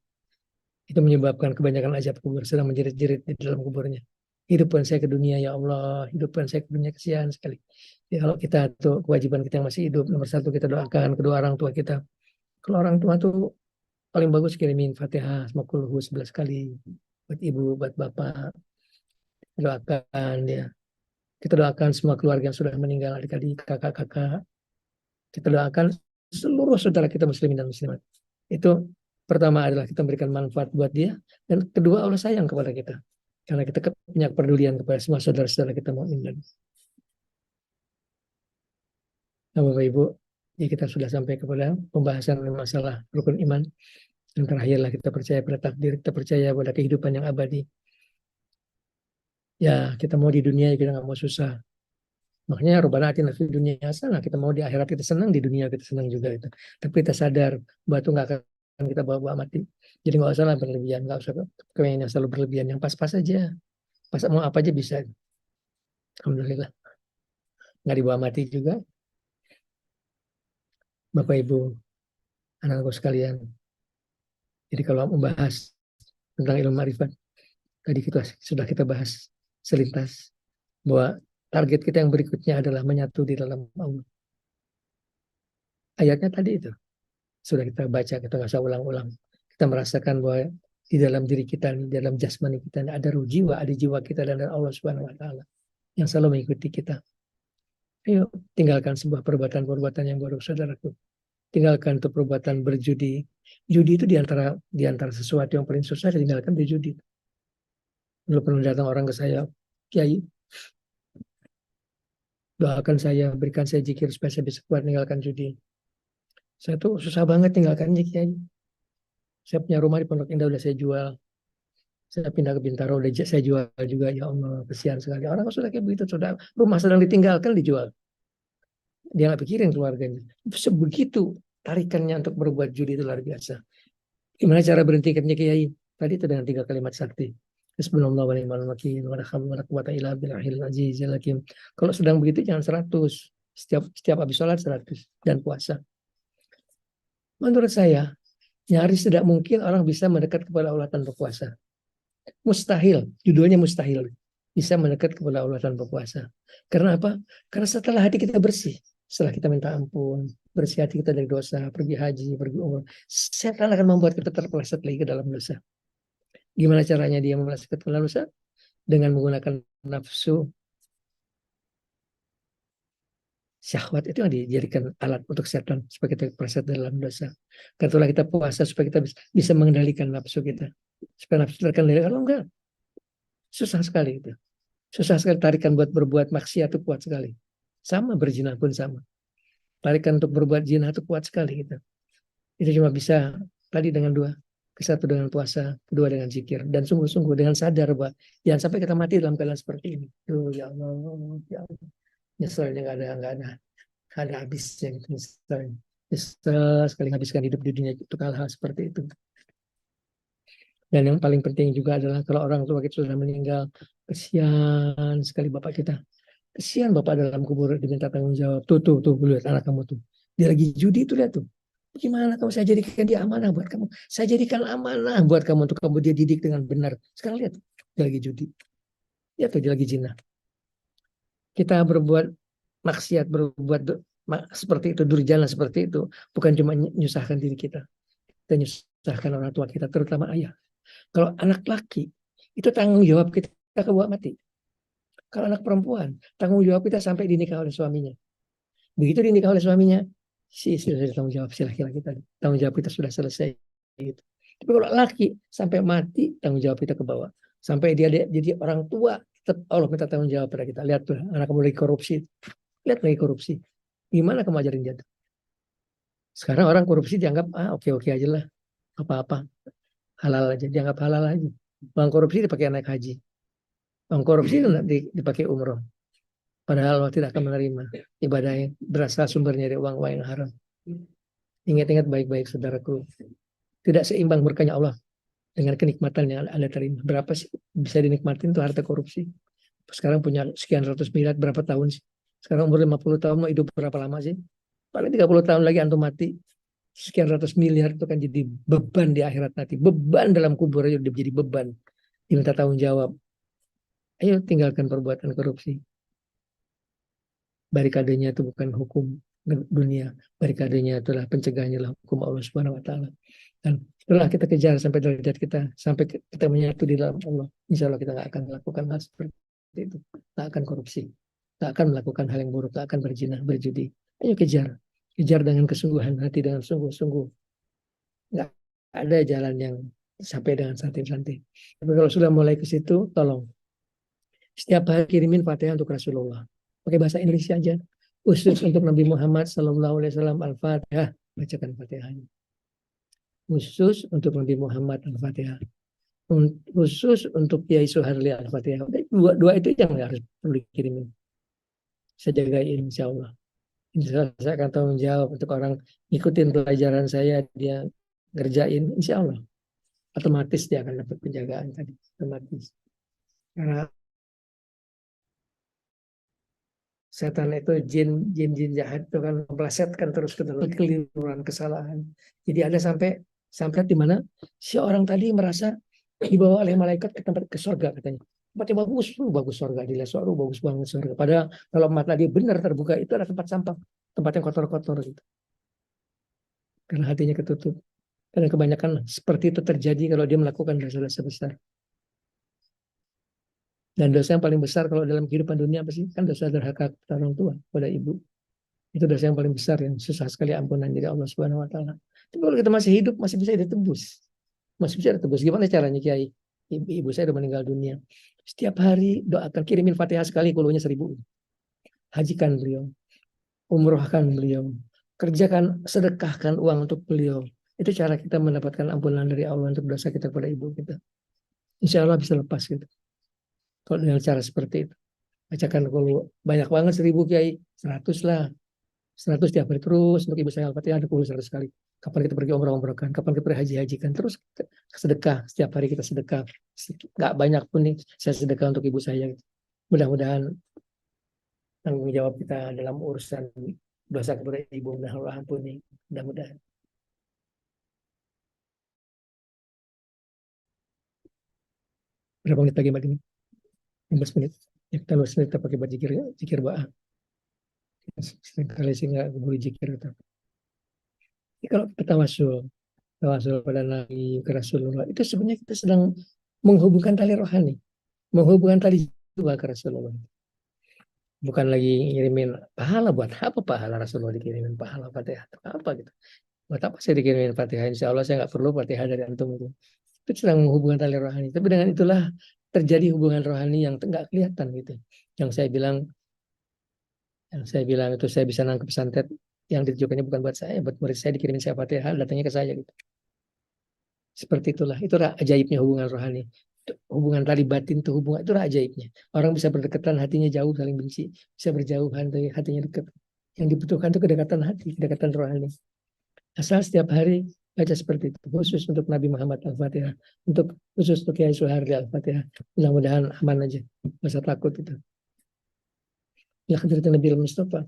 Itu menyebabkan kebanyakan azab kubur, sedang menjerit-jerit di dalam kuburnya. Hidupkan saya ke dunia ya Allah, hidupkan saya ke dunia, kesian sekali. Ya, kalau kita tuh kewajiban kita yang masih hidup, nomor satu kita doakan kedua orang tua kita. Kalau orang tua tuh paling bagus kirimin Fatihah sama kulhu 11 kali buat ibu, buat bapak, doakan dia. Kita doakan semua keluarga yang sudah meninggal, adik-adik, kakak-kakak. Kita doakan seluruh saudara kita muslimin dan muslimat. Itu pertama adalah kita memberikan manfaat buat dia, dan kedua Allah sayang kepada kita. Karena kita punya kepedulian kepada semua saudara-saudara kita mukmin. Nah, Bapak Ibu, jadi kita sudah sampai kepada pembahasan masalah rukun iman. Yang terakhirlah kita percaya pada takdir, kita percaya pada kehidupan yang abadi. Ya, kita mau di dunia kita nggak mau susah. Makanya Rabbana atina fid dunya hasanah, kita mau di akhirat kita senang, di dunia kita senang juga itu. Tapi kita sadar bahwa itu nggak akan kita bawa mati. Jadi nggak usah lah berlebihan, nggak usah keinginan selalu berlebihan, yang pas-pas aja. Pas mau apa aja bisa. Alhamdulillah. Nggak dibawa mati juga. Bapak Ibu, anak-anakku sekalian. Jadi kalau membahas tentang ilmu ma'rifat, tadi sudah kita bahas selintas bahwa target kita yang berikutnya adalah menyatu di dalam Allah. Ayatnya tadi itu sudah kita baca, kita nggak usah ulang-ulang. Kita merasakan bahwa di dalam diri kita, di dalam jasmani kita ada ruh jiwa, ada jiwa kita dan ada Allah Subhanahu Wa Taala yang selalu mengikuti kita. Ayo tinggalkan sebuah perbuatan-perbuatan yang buruk, saudaraku. Tinggalkan untuk perbuatan berjudi. Judi itu diantara sesuatu yang paling susah ditinggalkan di judi. Dulu pernah datang orang ke saya, Kiai, doakan saya, berikan saya zikir supaya saya bisa kuat meninggalkan judi. Saya tuh susah banget tinggalkannya, Kiai. Saya punya rumah di Pondok Indah udah saya jual. Saya pindah ke Bintaro udah saya jual juga. Ya Allah, kesian sekali. Orang sudah kayak begitu, sudah rumah sedang ditinggalkan dijual. Dia nggak pikirin keluarganya. Sebegitu tarikannya untuk berbuat judi itu luar biasa. Gimana cara berhentikannya, Kiai? Tadi itu dengan 3 kalimat sakti. Bismillah wa ni'mal wakil wa la haula wa la quwwata illa billahil azizil hakim. Kalau sedang begitu jangan 100. Setiap habis sholat 100 dan puasa. Menurut saya, nyaris tidak mungkin orang bisa mendekat kepada Allah tanpa puasa. Mustahil, judulnya mustahil. Bisa mendekat kepada Allah tanpa puasa. Karena apa? Karena setelah hati kita bersih, setelah kita minta ampun, bersih hati kita dari dosa, pergi haji, pergi umrah, setan akan membuat kita terpeleset lagi ke dalam dosa. Gimana caranya dia memeleset ke dalam dosa? Dengan menggunakan nafsu. Syahwat itu yang dijadikan alat untuk setan supaya kita terpeleset dalam dosa. Karena kita puasa supaya kita bisa mengendalikan nafsu kita. Supaya nafsu terkendali. Kalau enggak, susah sekali itu. Susah sekali tarikan buat berbuat maksiat itu kuat sekali. Sama berzina pun sama. Tarikan untuk berbuat zina itu kuat sekali gitu. Itu cuma bisa tadi dengan dua. Satu dengan puasa, kedua dengan zikir. Dan sungguh-sungguh dengan sadar bahwa jangan sampai kita mati dalam keadaan seperti ini. Duh, ya Allah, ya Allah. Nyeselnya nggak ada habisnya gitu. Nyesel sekali habiskan hidup di dunia itu hal-hal seperti itu. Dan yang paling penting juga adalah kalau orang tua kita sudah meninggal, kesian sekali bapak kita. Kesian bapak dalam kubur diminta tanggung jawab. Tuh, lihat anak kamu tuh. Dia lagi judi tuh, lihat tuh. Gimana kamu, saya jadikan dia amanah buat kamu. Saya jadikan amanah buat kamu untuk kamu dia didik dengan benar. Sekarang lihat, dia lagi judi. Lihat tuh, dia lagi zina. Kita berbuat maksiat, berbuat seperti itu, durjana seperti itu. Bukan cuma menyusahkan diri kita. Kita nyusahkan orang tua kita, terutama ayah. Kalau anak laki, itu tanggung jawab kita ke bawah mati. Kalau anak perempuan, tanggung jawab kita sampai dinikah oleh suaminya. Begitu dinikah oleh suaminya, si istri sudah tanggung jawab, si laki-laki tadi. Tanggung jawab kita sudah selesai. Gitu. Tapi kalau laki, sampai mati, tanggung jawab kita ke bawah. Sampai dia jadi orang tua, tetap Allah minta tanggung jawab pada kita. Lihat tuh, anak kamu lagi korupsi. Lihat lagi korupsi. Gimana kamu ajarin dia tuh? Sekarang orang korupsi dianggap, oke-oke aja lah. Apa-apa. Halal aja, dianggap halal aja. Uang korupsi dipakai naik haji. Uang korupsi dipakai umroh. Padahal Allah tidak akan menerima ibadah yang berasal sumbernya dari uang yang haram. Ingat-ingat baik-baik saudaraku. Tidak seimbang berkahnya Allah dengan kenikmatan yang Anda terima. Berapa sih bisa dinikmatin tuh harta korupsi? Sekarang punya sekian ratus miliar, berapa tahun sih? Sekarang umur 50 tahun mau hidup berapa lama sih? Paling 30 tahun lagi antum mati. Sekian ratus miliar itu kan jadi beban di akhirat nanti. Beban dalam kubur aja udah jadi beban. Diminta tanggung jawab. Ayo tinggalkan perbuatan korupsi. Barikadenya itu bukan hukum dunia. Barikadenya itulah pencegahannya lah hukum Allah Subhanahu wa taala. Dan setelah kita kejar sampai derajat kita, sampai kita menyatu di dalam Allah, insya Allah kita nggak akan melakukan hal seperti itu. Nggak akan korupsi. Nggak akan melakukan hal yang buruk. Nggak akan berzina, berjudi. Ayo kejar. Kejar dengan kesungguhan hati, dengan sungguh-sungguh. Nggak ada jalan yang sampai dengan santai-santai. Tapi kalau sudah mulai ke situ, tolong. Setiap hari kirimin Fatihah untuk Rasulullah. Pakai bahasa Indonesia aja. Khusus untuk Nabi Muhammad SAW Al-Fatihah. Bacakan Fatihahnya. Khusus untuk Nabi Muhammad Al-Fatihah. Khusus untuk Kiai Suharli Al-Fatihah. Dua itu yang harus perlu dikirimin. Saya jagain insya Allah. Insya Allah saya akan tanggung jawab untuk orang ikutin pelajaran saya, dia ngerjain, insya Allah. Otomatis dia akan dapat penjagaan tadi. Otomatis. Karena setan itu jin jahat itu kan melesetkan terus ke dalam kekeliruan, kesalahan. Jadi ada sampai di mana si orang tadi merasa dibawa oleh malaikat ke tempat ke surga katanya. Tempatnya bagus surga, dilihat surga bagus banget surga. Padahal kalau mata dia benar terbuka itu ada tempat sampah, tempat yang kotor-kotor gitu. Karena hatinya ketutup. Karena kebanyakan seperti itu terjadi kalau dia melakukan dosa-dosa besar. Dan dosa yang paling besar kalau dalam kehidupan dunia apa sih? Kan dosa durhaka kepada orang tua, kepada ibu. Itu dosa yang paling besar yang susah sekali ampunan dari Allah Subhanahu wa taala. Tapi kalau kita masih hidup masih bisa ditebus. Masih bisa ditebus. Gimana caranya, Kiai? Ibu saya udah meninggal dunia. Setiap hari doakan, kirimin Fatihah sekali, kulunya 1000. Hajikan beliau. Umrohkan beliau. Kerjakan, sedekahkan uang untuk beliau. Itu cara kita mendapatkan ampunan dari Allah untuk dosa kita kepada ibu kita. Insya Allah bisa lepas gitu. Kalau dengan cara seperti itu. Bacakan kalau banyak banget 1000 Kiai, 100 lah. 100 tiap hari terus untuk ibu saya Al-Fatihah ada 100 kali. Kapan kita pergi umrah-umrahkan, kapan kita pergi haji-hajikan, terus sedekah. Setiap hari kita sedekah. Nggak banyak pun nih, saya sedekah untuk ibu saya. Mudah-mudahan tanggung jawab kita dalam urusan dosa kepada ibu, mudah-mudahan Allah ampuni. Mudah-mudahan. Berapa menit lagi Mbak Dini? 15 menit. Ya, kita 15 menit kita pakai buat zikir, zikir ba'ah. Sekali sih nggak boleh zikir kita. Jadi kalau kita tawasul pada Nabi ke Rasulullah, itu sebenarnya kita sedang menghubungkan tali rohani, menghubungkan tali jiwa ke Rasulullah. Bukan lagi ngirimin pahala. Buat apa pahala Rasulullah dikirimin pahala Fatihah? Apa gitu? Buat apa saya dikirimin Fatihah? Insya Allah saya nggak perlu Fatihah dari antum itu. Itu sedang menghubungkan tali rohani. Tapi dengan itulah terjadi hubungan rohani yang nggak kelihatan gitu. Yang saya bilang itu saya bisa nangkep santet yang ditujukannya bukan buat saya, buat murid saya, dikirimin saya Fatihah, datangnya ke saya gitu. Seperti itulah ajaibnya hubungan rohani. Hubungan tali batin itu hubungan, itulah ajaibnya. Orang bisa berdekatan, hatinya jauh saling benci, bisa berjauhan tapi hatinya dekat. Yang dibutuhkan itu kedekatan hati, kedekatan rohani. Asal setiap hari baca seperti itu, khusus untuk Nabi Muhammad Al-Fatihah, khusus untuk Kiai Suharli Al-Fatihah. Mudah-mudahan aman aja, nggak usah takut itu. Ya hadratin Nabi Mustafa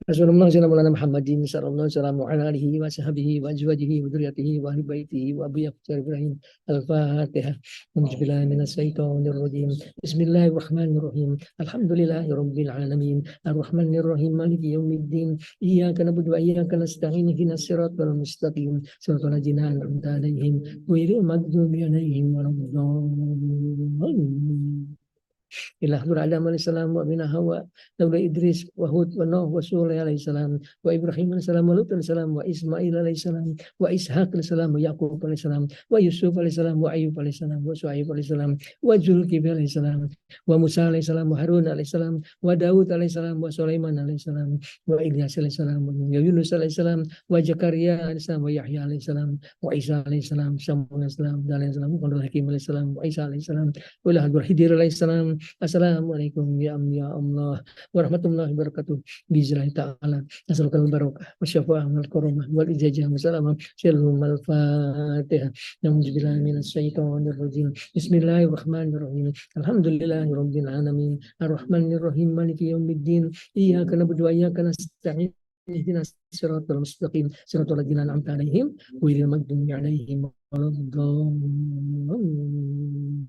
Rasulullah sallallahu Muhammadin sallallahu alaihi wa sahbihi wa azwajihi wa dzurriyyatihi wa ahli baitihi wa abi Ibrahim. Al-Fatihah. Bismillahirrahmanirrahim minasyaitonir rajim. Bismillahirrahmanirrahim. Alhamdulillahirabbil alamin. Arrahmanirrahim. Maliki yaumiddin. Iyyaka na'budu wa iyyaka nasta'in. Ihdinas siratal mustaqim. Siratal ladzina an'amta 'alaihim ghairil maghdubi 'alaihim waladdallin. Ilah Adam alaihissalam wa bina Hawa Nabi Idris wa Hud wa Nuh wa Sulaiman alaihissalam wa Ibrahim alaihissalam wa Lut alaihissalam wa Ismail alaihissalam wa Ishaq alaihissalam wa Yaqub alaihissalam wa Yusuf alaihissalam wa Ayyub alaihissalam wa Shu'aib alaihissalam wa Zulkifli alaihissalam wa Musa alaihissalam wa Harun alaihissalam wa Daud alaihissalam wa Sulaiman alaihissalam wa Ilyas alaihissalam wa Yunus alaihissalam wa Zakaria alaihissalam wa Yahya alaihissalam wa Isa alaihissalam Samuel alaihissalam wa Hakim alaihissalam wa Isa alaihissalam wa Hidir alaihissalam Assalamualaikum ya Allah warahmatullahi wabarakatuh. Bismillah ta'ala. Nasalukal barakah wa syafa'ah wal karamah wal ijazah wa salamah. Shalom al-fatihah. Na'udzubillahi minasyaitonir rajim. Bismillahirrahmanirrahim. Alhamdulillahirabbil alamin. Arrahmanirrahim. Maliki yaumiddin. Iyyaka na'budu wa iyyaka nasta'in. Ihdinas siratal mustaqim. Siratal ladzina an'amta 'alaihim ghairil maghdubi 'alaihim waladdallin.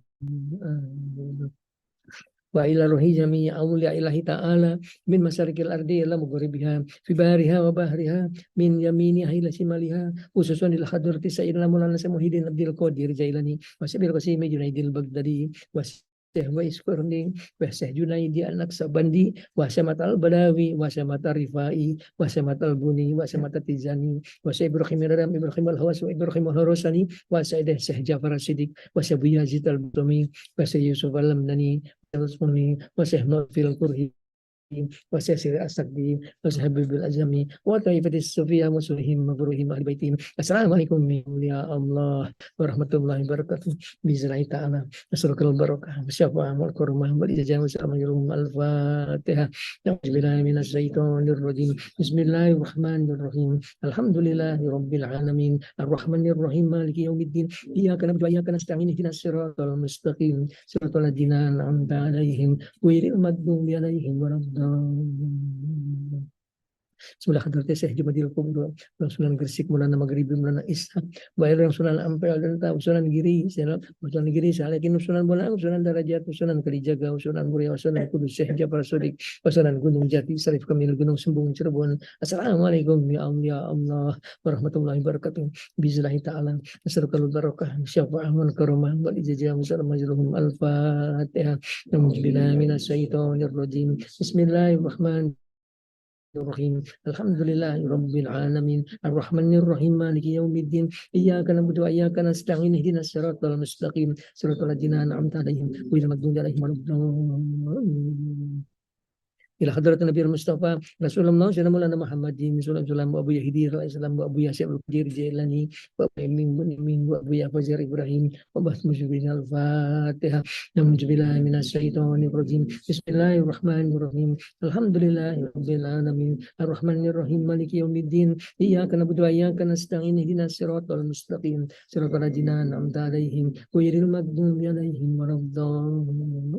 Wa ila ruhi jami'i awliya ilahi ta'ala min masarikil ardi ila mughribiha fi bahriha wa bahriha min yaminiha ila shimaliha khususan ila hadrati sayyidina Maulana Muhyiddin Abdul Qadir Jailani wa Sabil Qasimi Junaidil Baghdadi wa Syekh Wais Qarni wa Syekh Junaidi An-Naqsabandi wa Syamat Al-Badawi wa Syamat Rifai wa Syamat Al-Buni wa Syamat Tizani wa Syekh Ibrahim Radam Ibrahim Al-Hawas wa Ibrahim Al-Harasani wa Syekh Jafar Siddiq wa Syekh Yazid Al-Butami wa Syekh Yusuf Al-Lamdani wa Syekh Nufil Qurhi wa Syekh As-Sakdi wa Syekh Habibul Azami wa Taifatis Sufiyah wa Suhim Mabruhim Ahli Baitim. Assalamualaikum ya Allah warahmatullahi wabarakatuh. Bismillah ta'ala. Nasalukal barakah wa syafa'ah wal karamah wal ijazah wa salamah. Al-Fatihah. Na'udzubillahi minasyaitonir rajim. Bismillahirrahmanirrahim. Alhamdulillahi rabbil alamin. Arrahmanir rahim. Maliki yaumiddin. Iyyaka na'budu wa iyyaka nasta'in. Ihdinas siratal mustaqim. Siratal ladzina an'amta 'alaihim ghairil maghdubi 'alaihim waladdallin. Sebelah hadrati Syekh Jumadil Kubro, Sunan Gresik, Mulana Maghribi, Mulana Ishaq, Bayar yang Sunan Ampel dan Tahu, Sunan Giri, Sunan Giri, Salekin, Sunan Bonang, Sunan Darajat, Sunan Kalijaga, Sunan Muria, Sunan Kudus, Syekh Jafar Sodik, Sunan Gunung Jati, Sarif Kamil, Gunung Sembung, Cirebon. Assalamualaikum ya Allah warahmatullahi wabarakatuh. Bismillah ta'ala. Nasalukal barakah, syafa'ah wal karamah wal ijazah wa salamah. Al-Fatihah. Na'udzubillahi minasyaitonir rajim. Bismillahirrahmanirrahim. Bismillahirrahmanirrahim. Alhamdulillahirabbil alamin. Arrahmanir rahim. Maliki yaumiddin. Iyyaka na'budu wa iyyaka nasta'in. Ihdinas siratal mustaqim. Siratal ladzina an'amta 'alaihim ghairil maghdubi 'alaihim waladdallin. Ila hadrat Nabi Mustafa Rasulullah sallallahu Muhammadin sallallahu Abu Yahidi sallallahu Abu Yasir Al-Qadir Jailani wa Min wa Abu Yafazir Ibrahim wa Basmujibin Al-Fatihah. Na'udzubillahi minasyaitonir rajim. Bismillahirrahmanirrahim. Alhamdulillahirabbil alamin. Arrahmanir rahim. Maliki yaumiddin. Iyyaka na'budu wa iyyaka nasta'in. Ihdinas siratal mustaqim. Siratal ladzina an'amta 'alaihim ghairil maghdubi 'alaihim waladdallin.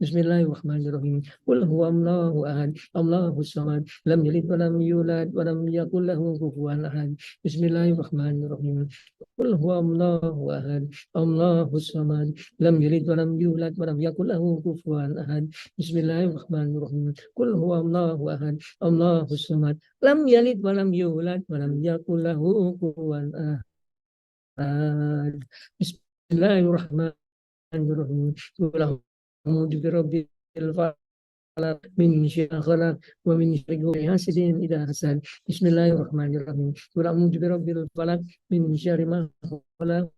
Bismillahirrahmanirrahim. Qul huwallahu ahad, Allahus samad, lam yalid wa lam yulad wa lam yakul lahu kufuwan ahad. Bismillahirrahmanirrahim. Qul huwallahu ahad, Allahus samad, lam yalid wa lam yulad wa lam yakul lahu kufuwan ahad. Bismillahirrahmanirrahim. Qul huwallahu ahad, Allahus samad, lam yalid wa lam yulad wa lam yakul lahu kufuwan ahad. Bismillahirrahmanirrahim. Qul a'udzu birabbil falaq min syarri khalaq wa min syarri hasidin idza hasad. Bismillahirrahmanirrahim. Qul a'udzu birabbil falaq min syarri ma khalaq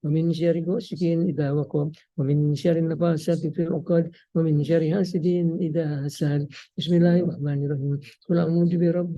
wa min syarri ghasiqin idza waqab wa min syarri nafasati fil 'uqad wa min syarri hasidin idza hasad. Bismillahirrahmanirrahim. Qul a'udzu birabbil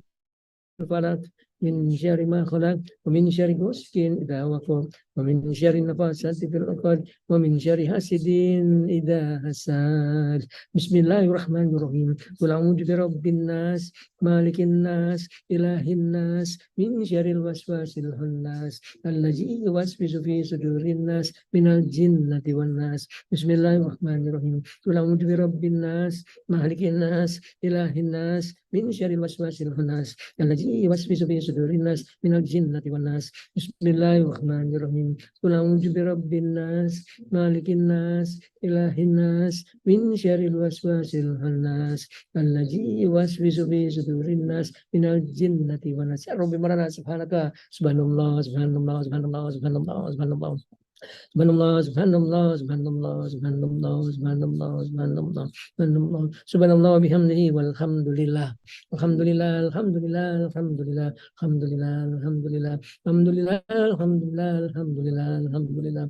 falaq min syarri ma khalaq wa min syarri ghasiqin idza waqab wa min syarri nafasati fil 'uqad wa min syarri hasidin idza hasad. Bismillahirrahmanirrahim. Qul a'udzu birabbin nas, malikin nas, ilahin nas, min syarril waswasil khannas, allazi yuwaswisu fi sudurin nas minal jinnati wan nas. Bismillahirrahmanirrahim. Qul a'udzu birabbin nas, malikin nas, ilahin nas, min syarril waswasil khannas, allazi yuwaswisu fi sudurin nas minal jinnati wan nas. Bismillahirrahmanirrahim. Qul a'udzu birabbin nas, malikin nas, ilahin nas, min syarril waswasil khannas, allazi yuwaswisu fi sudurin nas minal jinnati wan nas. Rabbi marana subhanaka subhanallah subhanallah subhanallah subhanallah subhanallah. Subhanallah, subhanallah, subhanallah, subhanallah, subhanallah, subhanallah, subhanallah, subhanallah wa bihamdihi walhamdulillah. Alhamdulillah, alhamdulillah, alhamdulillah, alhamdulillah, alhamdulillah, alhamdulillah, alhamdulillah, alhamdulillah, alhamdulillah, alhamdulillah,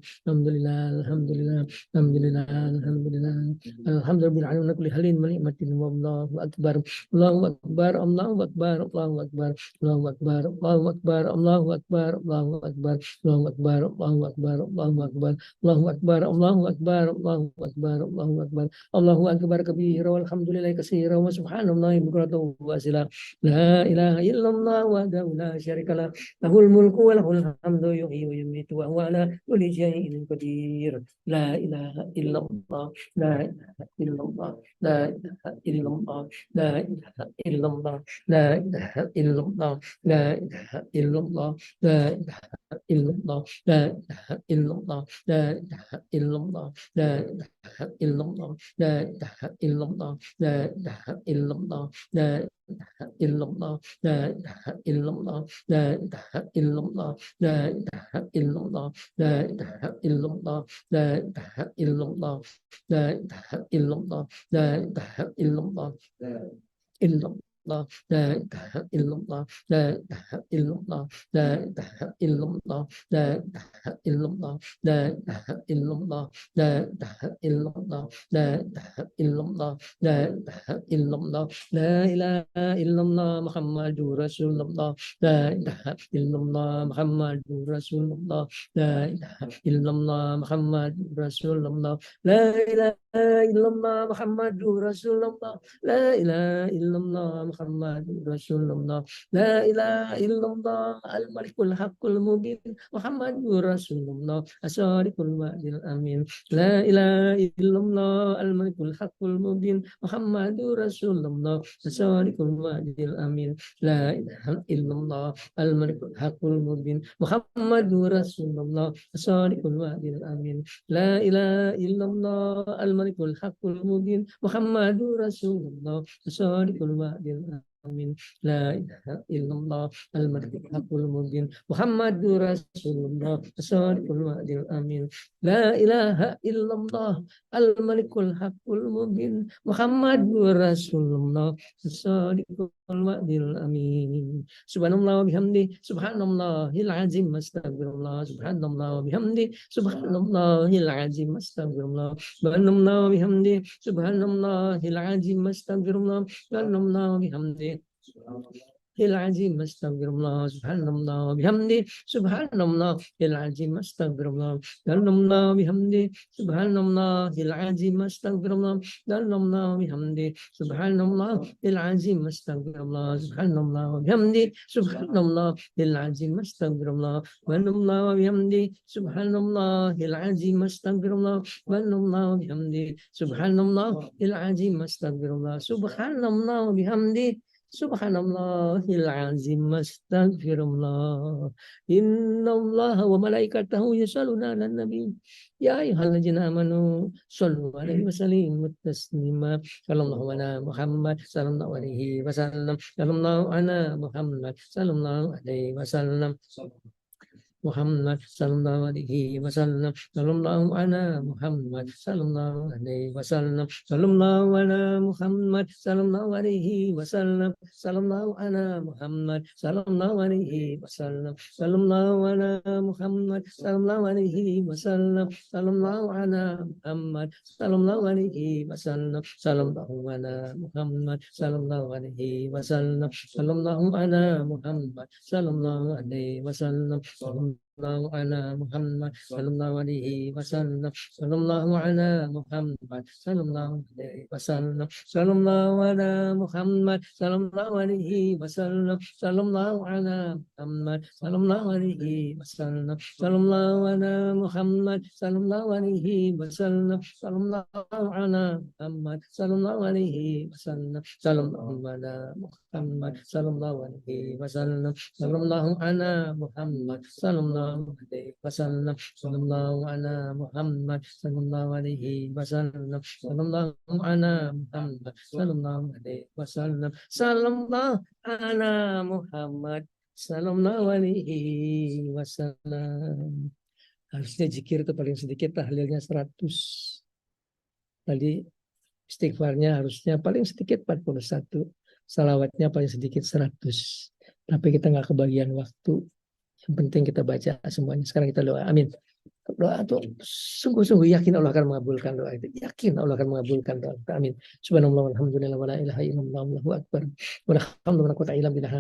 alhamdulillah, alhamdulillah, alhamdulillah, alhamdulillah ala kulli halin wa ni'matin wallahu akbar. Allahu akbar, Allahu akbar, Allahu akbar, Allahu akbar, Allahu akbar, Allahu akbar, Allahu akbar, Allahu akbar, Allahu akbar. Allahu akbar, Allahu akbar, Allahu akbar, Allahu akbar, Allahu akbar, Allahu akbar kabira walhamdulillahi katsira wa subhanallahi bukratan wa asila. La ilaha illallah wahdahu la syarika lah, lahul mulku wa lahul hamdu yuhyi wa yumiitu wa huwa ala kulli syai'in qadir. La ilaha illallah, la ilaha illallah, la ilaha illallah, la ilaha illallah, la ilaha illallah, la ilaha illallah, la ilaha illallah, la ilaha illallah, la ilaha illallah, la ilaha illallah, la ilaha illallah, la ilaha illallah, la ilaha illallah, la ilaha illallah, la ilaha illallah, la ilaha illallah, la ilaha illallah, la ilaha illallah, la ilaha illallah, la ilaha illallah, illallah, la ilaha illallah, la ilaha illallah, la ilaha illallah, la ilaha illallah, la ilaha illallah, la ilaha illallah, la ilaha illallah, la ilaha illallah, la ilaha illallah Muhammadur Rasulullah, la ilaha illallah Muhammadur Rasulullah, la ilaha illallah Muhammadur Rasulullah, la ilaha illallah Muhammadur Rasulullah, la ilaha illallah Muhammadur Rasulullah, la ilaha illallah al-malikul haqqul mubin Muhammadur Rasulullah, as-sadiqul wa'dil amin, la ilaha illallah al-malikul haqqul mubin Muhammadur Rasulullah, as-sadiqul wa'dil amin, la ilaha illallah al-malikul haqqul mubin Muhammadur Rasulullah, as-sadiqul wa'dil amin, la ilaha illallah al-malikul haqqul mubin Muhammadur Rasulullah, as-sadiqul wa'dil amin, la ilaha illallah al-malikul haqqul mubin Muhammadur Rasulullah, as-sadiqul wa'dil amin, la ilaha illallah al-malikul haqqul mubin Muhammadur Rasulullah, as-sadiqul wa'dil amin. Subhanallah wa bihamdi, subhanallahil azim, astagfirullah, subhanallah wa bihamdi, subhanallahil azim, astagfirullah, subhanallah wa bihamdi, subhanallahil azim, astagfirullah, subhanallah wa bihamdi, العظيم استغفر الله سبحان الله وبحمده سبحان الله العظيم استغفر الله سبحان الله وبحمده سبحان الله العظيم استغفر الله سبحان الله وبحمده سبحان الله العظيم استغفر الله سبحان الله وبحمده سبحان الله العظيم استغفر الله سبحان الله وبحمده سبحان الله العظيم استغفر الله سبحان الله وبحمده سبحان الله العظيم استغفر الله سبحان الله وبحمده Subhanallahil azim astaghfirullah. Innallaha wa malaikatahu yusholluna 'alan nabi. Ya ayyuhalladzina amanu shollu 'alaihi wa sallimu taslima. Sallallahu ala Muhammad sallallahu alaihi wasallam. Sallallahu ala Muhammad sallallahu alaihi wasallam. Muhammad sallallahu alaihi wasallam, sallallahu ala Muhammad sallallahu alaihi wasallam, sallallahu ala Muhammad sallallahu alaihi wasallam, sallallahu ala Muhammad sallallahu alaihi wasallam, sallallahu ala Muhammad sallallahu alaihi wasallam, sallallahu ala Muhammad sallallahu alaihi wasallam, sallallahu ala Muhammad sallallahu alaihi wasallam, sallallahu ala Muhammad sallallahu alaihi wasallam, sallallahu ala Muhammad sallallahu alaihi wasallam, sallallahu ala Muhammad sallallahu alaihi wasallam, sallallahu ala Muhammad sallallahu alaihi wasallam, sallallahu ala Muhammad sallallahu alaihi wasallam, sallallahu ala Muhammad sallallahu alaihi wasallam, sallallahu ala Muhammad sallallahu alaihi wasallam, sallallahu ala Muhammad sallallahu alaihi wasallam, sallallahu ala Muhammad sallallahu alaihi wasallam, sallallahu ala Muhammad sallallahu alaihi wasallam, sallallahu ala Muhammad sallallahu alaihi wasallam, sallallahu ala Muhammad sallallahu alaihi wasallam. Harusnya zikir itu paling sedikit tahlilnya 100. Tadi istighfarnya harusnya paling sedikit 41. Salawatnya paling sedikit 100. Tapi kita nggak kebagian waktu. Yang penting kita baca semuanya. Sekarang kita doa. Amin. Doa itu sungguh-sungguh yakin Allah akan mengabulkan doa itu. Yakin Allah akan mengabulkan doa kita. Amin. Subhanallah walhamdulillah wa la ilaha illallah wallahu akbar. Wa la hamdu wa la quwwata illa billah.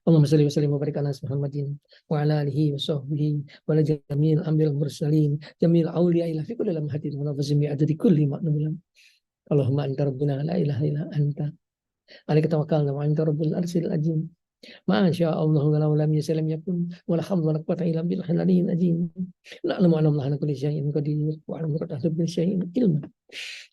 Allahumma salli wa sallim wa barik ala Muhammadin wa ala alihi wa sahbihi wa ala jamil ambil mursalin jamil awliya ila fi kulli lamhatin wa nafsin bi adadi kulli ma'lumin. Allahumma anta rabbuna la ilaha illa anta alaika tawakkalna wa anta rabbul arsyil azim. Masya Allah walau lam yasalam yakun wala hawla wala quwwata illa billahil aliyyil azim. Na'lamu anna Allah ala kulli syai'in qadir wa ala kulli syai'in ilma.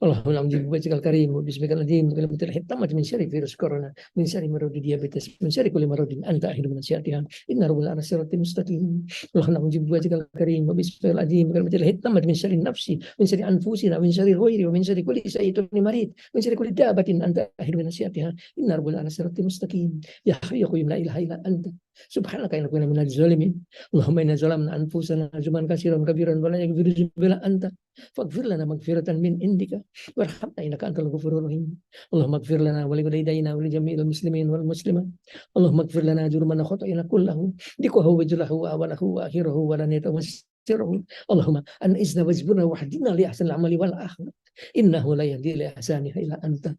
Allahumma amjid wajhikal karim wa bismikal azim wa kalimatul hikmah min syarri virus corona min syarri maradi diabetes min syarri kulli maradin anta ahidu min syatiha inna rabbul arsyil mustaqim. Allahumma amjid wajhikal karim wa bismikal azim wa kalimatul hikmah min syarri nafsi min syarri anfusina min syarri ghairi wa min syarri kulli syai'in marid min syarri kulli dabatin anta ahidu min syatiha inna rabbul arsyil mustaqim. Ya hayyu ya qayyum la ilaha illa anta subhanaka inna kunna minadz zalimin. Allahumma inna zalamna anfusana zulman katsiran kabiran wa la yaghfiru dzunuba illa anta faghfir lana maghfiratan min indika warhamna innaka antal ghafurur rahim. Allahumma ighfir lana wa li walidayna wa li jami'il muslimin wal muslimat. Allahumma ighfir lana jurmana khata'ina kullahu dikwahu wa julahu wa awalahu wa akhirahu wa lanitahu sirruhu. Allahumma an izna wajburna wahdina li ahsanil amali wal akhirat innahu la yahdi li ahsaniha illa anta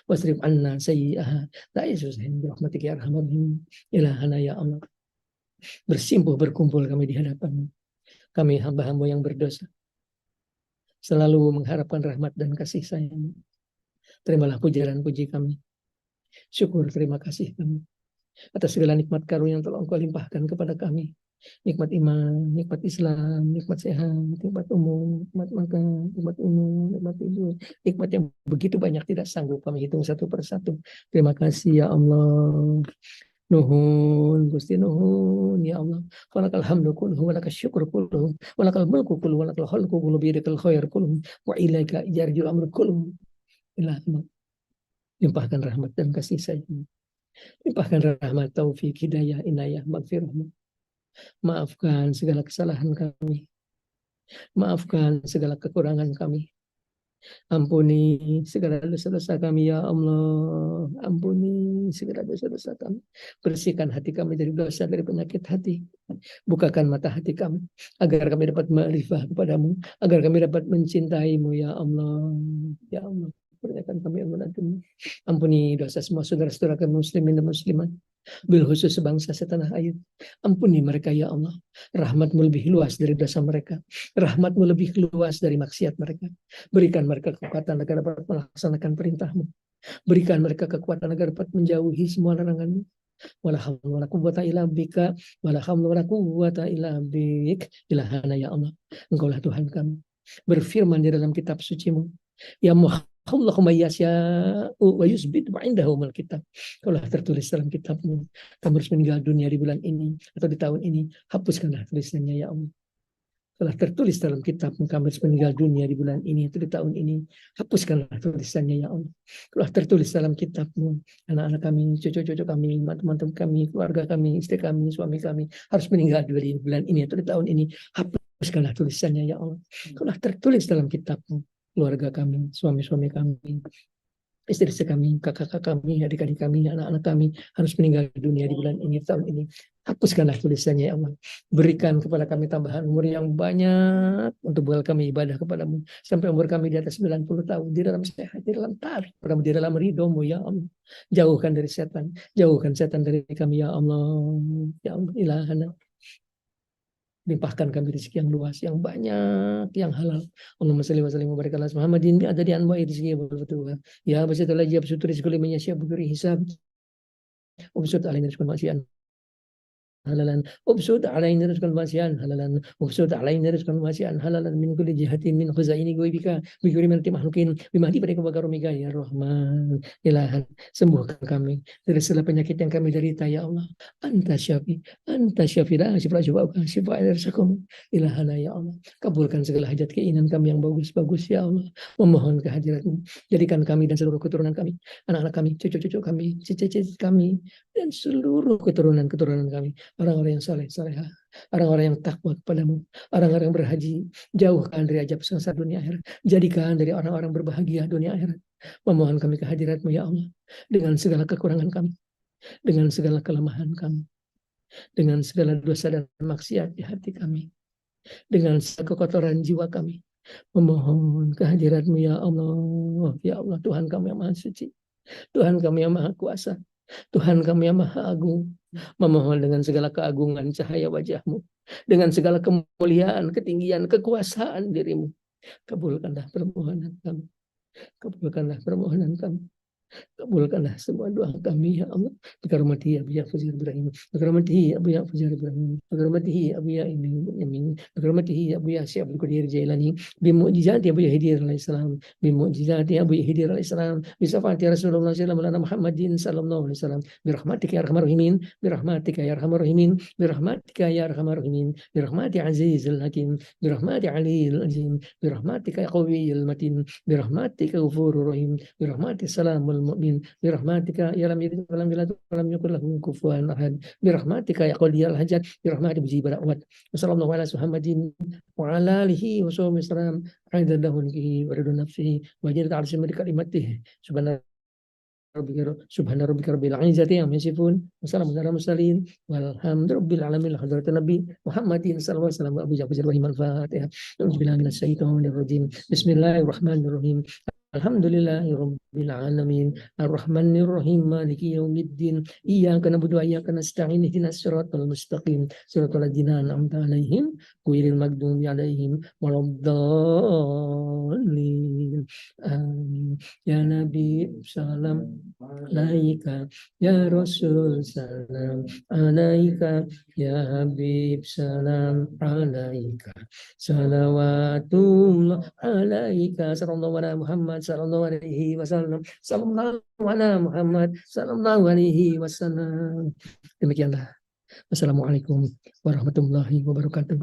wasrif anna sayyi'aha la yasusahin bi rahmatika ya arhamar rahimin. Ilahana ya Allah, bersimpuh berkumpul kami di hadapan kami hamba-hamba yang berdosa, selalu mengharapkan rahmat dan kasih sayang. Terimalah puji dan puji kami, syukur terima kasih kami atas segala nikmat karunia yang telah Engkau limpahkan kepada kami. Nikmat iman, nikmat Islam, nikmat sehat, nikmat umum, nikmat makan, nikmat umum, nikmat tidur, nikmat yang begitu banyak tidak sanggup kami hitung satu persatu. Terima kasih ya Allah. Nuhun Gusti nuhun ya Allah. Walakal hamdu kulluhu walakal syukru kulluhu walakal mulku kulluhu walakal khalqu kulluhu biyadikal khair kulluhu wa ilaika yarji'ul amru kulluhu. Ilahna limpahkan rahmat dan kasih sayang. Limpahkan rahmat, taufik, hidayah, inayah, maghfirah. Maafkan segala kesalahan kami. Maafkan segala kekurangan kami. Ampuni segala dosa-dosa kami ya Allah. Ampuni segala dosa-dosa kami. Bersihkan hati kami dari dosa, dari penyakit hati. Bukakan mata hati kami agar kami dapat ma'rifah kepadamu, agar kami dapat mencintaimu ya Allah. Ya Allah, kurniakan kami ampun. Ampuni dosa semua saudara-saudara kami muslimin dan muslimat, bil khusus sebangsa setanah air. Ampuni mereka ya Allah. Rahmatmu lebih luas dari dosa mereka. Rahmatmu lebih luas dari maksiat mereka. Berikan mereka kekuatan agar dapat melaksanakan perintahmu. Berikan mereka kekuatan agar dapat menjauhi semua laranganmu. Wala haula wala quwwata illa bika, wala haula wala quwwata illa bik. Ilahana ya Allah, Engkaulah Tuhan kami. Berfirman di dalam kitab suci-Mu, ya Allahumma yasya'u wa yusbit wa indahumul kitab. Kalau tertulis dalam kitab-Mu, kamu harus meninggal dunia di bulan ini atau di tahun ini, hapuskanlah tulisannya ya Allah. Telah tertulis dalam kitab-Mu, kamu harus meninggal dunia di bulan ini atau di tahun ini, hapuskanlah tulisannya ya Allah. Telah tertulis dalam kitab-Mu, anak-anak kami, cucu-cucu kami, teman-teman kami, keluarga kami, istri kami, suami kami harus meninggal di bulan ini atau di tahun ini, hapuskanlah tulisannya ya Allah. Telah tertulis dalam kitab-Mu, keluarga kami, suami-suami kami, istri-istri kami, kakak-kakak kami, adik-adik kami, anak-anak kami harus meninggal dunia di bulan ini, tahun ini. Hapuskanlah tulisannya ya Allah. Berikan kepada kami tambahan umur yang banyak untuk bekal kami ibadah kepadamu sampai umur kami di atas 90 tahun di dalam sehat, di dalam taat kepadamu, di dalam ridho-Mu ya Allah. Jauhkan dari setan, jauhkan setan dari kami ya Allah. Ya Allah, ilahana. Limpahkan kami rezeki yang luas, yang banyak, yang halal. Allahumma shalli wa sallim wa barik ala Muhammadin bi adadi anwa'i rizqi wa barakatuh. Ya basita la jab sutur rizqi liman yasha bi ghairi hisab. Ubsut alaina rizqan wasi'an halalan, ubsud alaina rizqan wasi'an halalan, ubsud alaina rizqan wasi'an halalan min kulli jihatin min khuzaini ghaibika bi ghairi man mahlukin bimahdi barika wa karomika ya Rahman. Ilahan, sembuhkan kami dari segala penyakit yang kami derita ya Allah. Anta syafi la syifa syifa irsakum. Ilahana ya Allah, kabulkan segala hajat keinginan kami yang bagus-bagus ya Allah. Memohon kehadirat-Mu, jadikan kami dan seluruh keturunan kami, anak-anak kami, cucu-cucu kami, cici-cici kami, dan seluruh keturunan-keturunan kami, orang-orang yang saleh-salehah, orang-orang yang takwa kepadamu, orang-orang yang berhaji, jauhkan dari ajab sengsara dunia akhirat, jadikan dari orang-orang berbahagia dunia akhirat. Memohon kami kehadirat-Mu ya Allah, dengan segala kekurangan kami, dengan segala kelemahan kami, dengan segala dosa dan maksiat di hati kami, dengan segala kekotoran jiwa kami. Memohon kehadirat-Mu ya Allah, ya Allah, Tuhan kami yang maha suci, Tuhan kami yang maha kuasa. Tuhan kami yang maha agung, memohon dengan segala keagungan cahaya wajah-Mu, dengan segala kemuliaan, ketinggian, kekuasaan diri-Mu. Kabulkanlah permohonan kami, kabulkanlah permohonan kami. Kabulkanlah semua doa kami ya Allah. Bikaramati Abu Ya Fajr Ibrahim. Bikaramati Abu Ya Fajr Ibrahim. Bikaramati Abu Ya Imin. Bikaramati Abu Ya Syekh Abdul Qadir Jailani. Bimu'jizati Abu Yahidir alaihissalam. Bimu'jizati Abu Yahidir alaihissalam. Bisafati Rasulullah sallallahu alaihi Muhammadin sallallahu alaihi wasallam. Birahmatika ya arhamar rahimin. Birahmatika ya arhamar rahimin. Birahmatika ya arhamar rahimin. Birahmati Azizul Hakim. Birahmati Aliyil Azim. Birahmatika ya Qawiyil Matin. Birahmatika Ghafurur Rahim. Birahmati Salamul Mu'min. Birahmatika ya lam yalid wa lam yulad wa lam yakul lahu kufuwan ahad. Birahmatika ya qadiyal hajat. Birahmati mujibal da'wat. Wassallallahu ala Muhammadin wa ala alihi wa sahbihi wasallam. Aidan lahu wa ridwan nafsihi wa jadat al-simri kalimatihi. Subhana rabbika rabbil izzati amma yasifun. Wassalamun ala mursalin. Walhamdulillahi alamin. Hadratin Nabi Muhammadin sallallahu alaihi wasallam. Abu Ja'far Ibrahim al-Fatihah. A'udzubillahi minasyaitonir rajim. Bismillahirrahmanirrahim. Alhamdulillahi rabbil alamin. Ar-Rahmanir Rahim. Maliki yaumiddin. Iyyaka na'budu wa iyyaka nasta'in. Ihdinas siratal mustaqim. Siratal ladzina an'amta 'alaihim ghairil maghdubi 'alaihim waladdallin. Amin. Ya Nabi salam alaika, ya Rasul salam alaika, ya Habib salam alaika, salawatullah alaika, sallallahu ala Muhammad sallallahu alaihi wasallam, sallallahu ala Muhammad sallallahu alaihi wasallam. Demikianlah. Wassalamualaikum warahmatullahi wabarakatuh.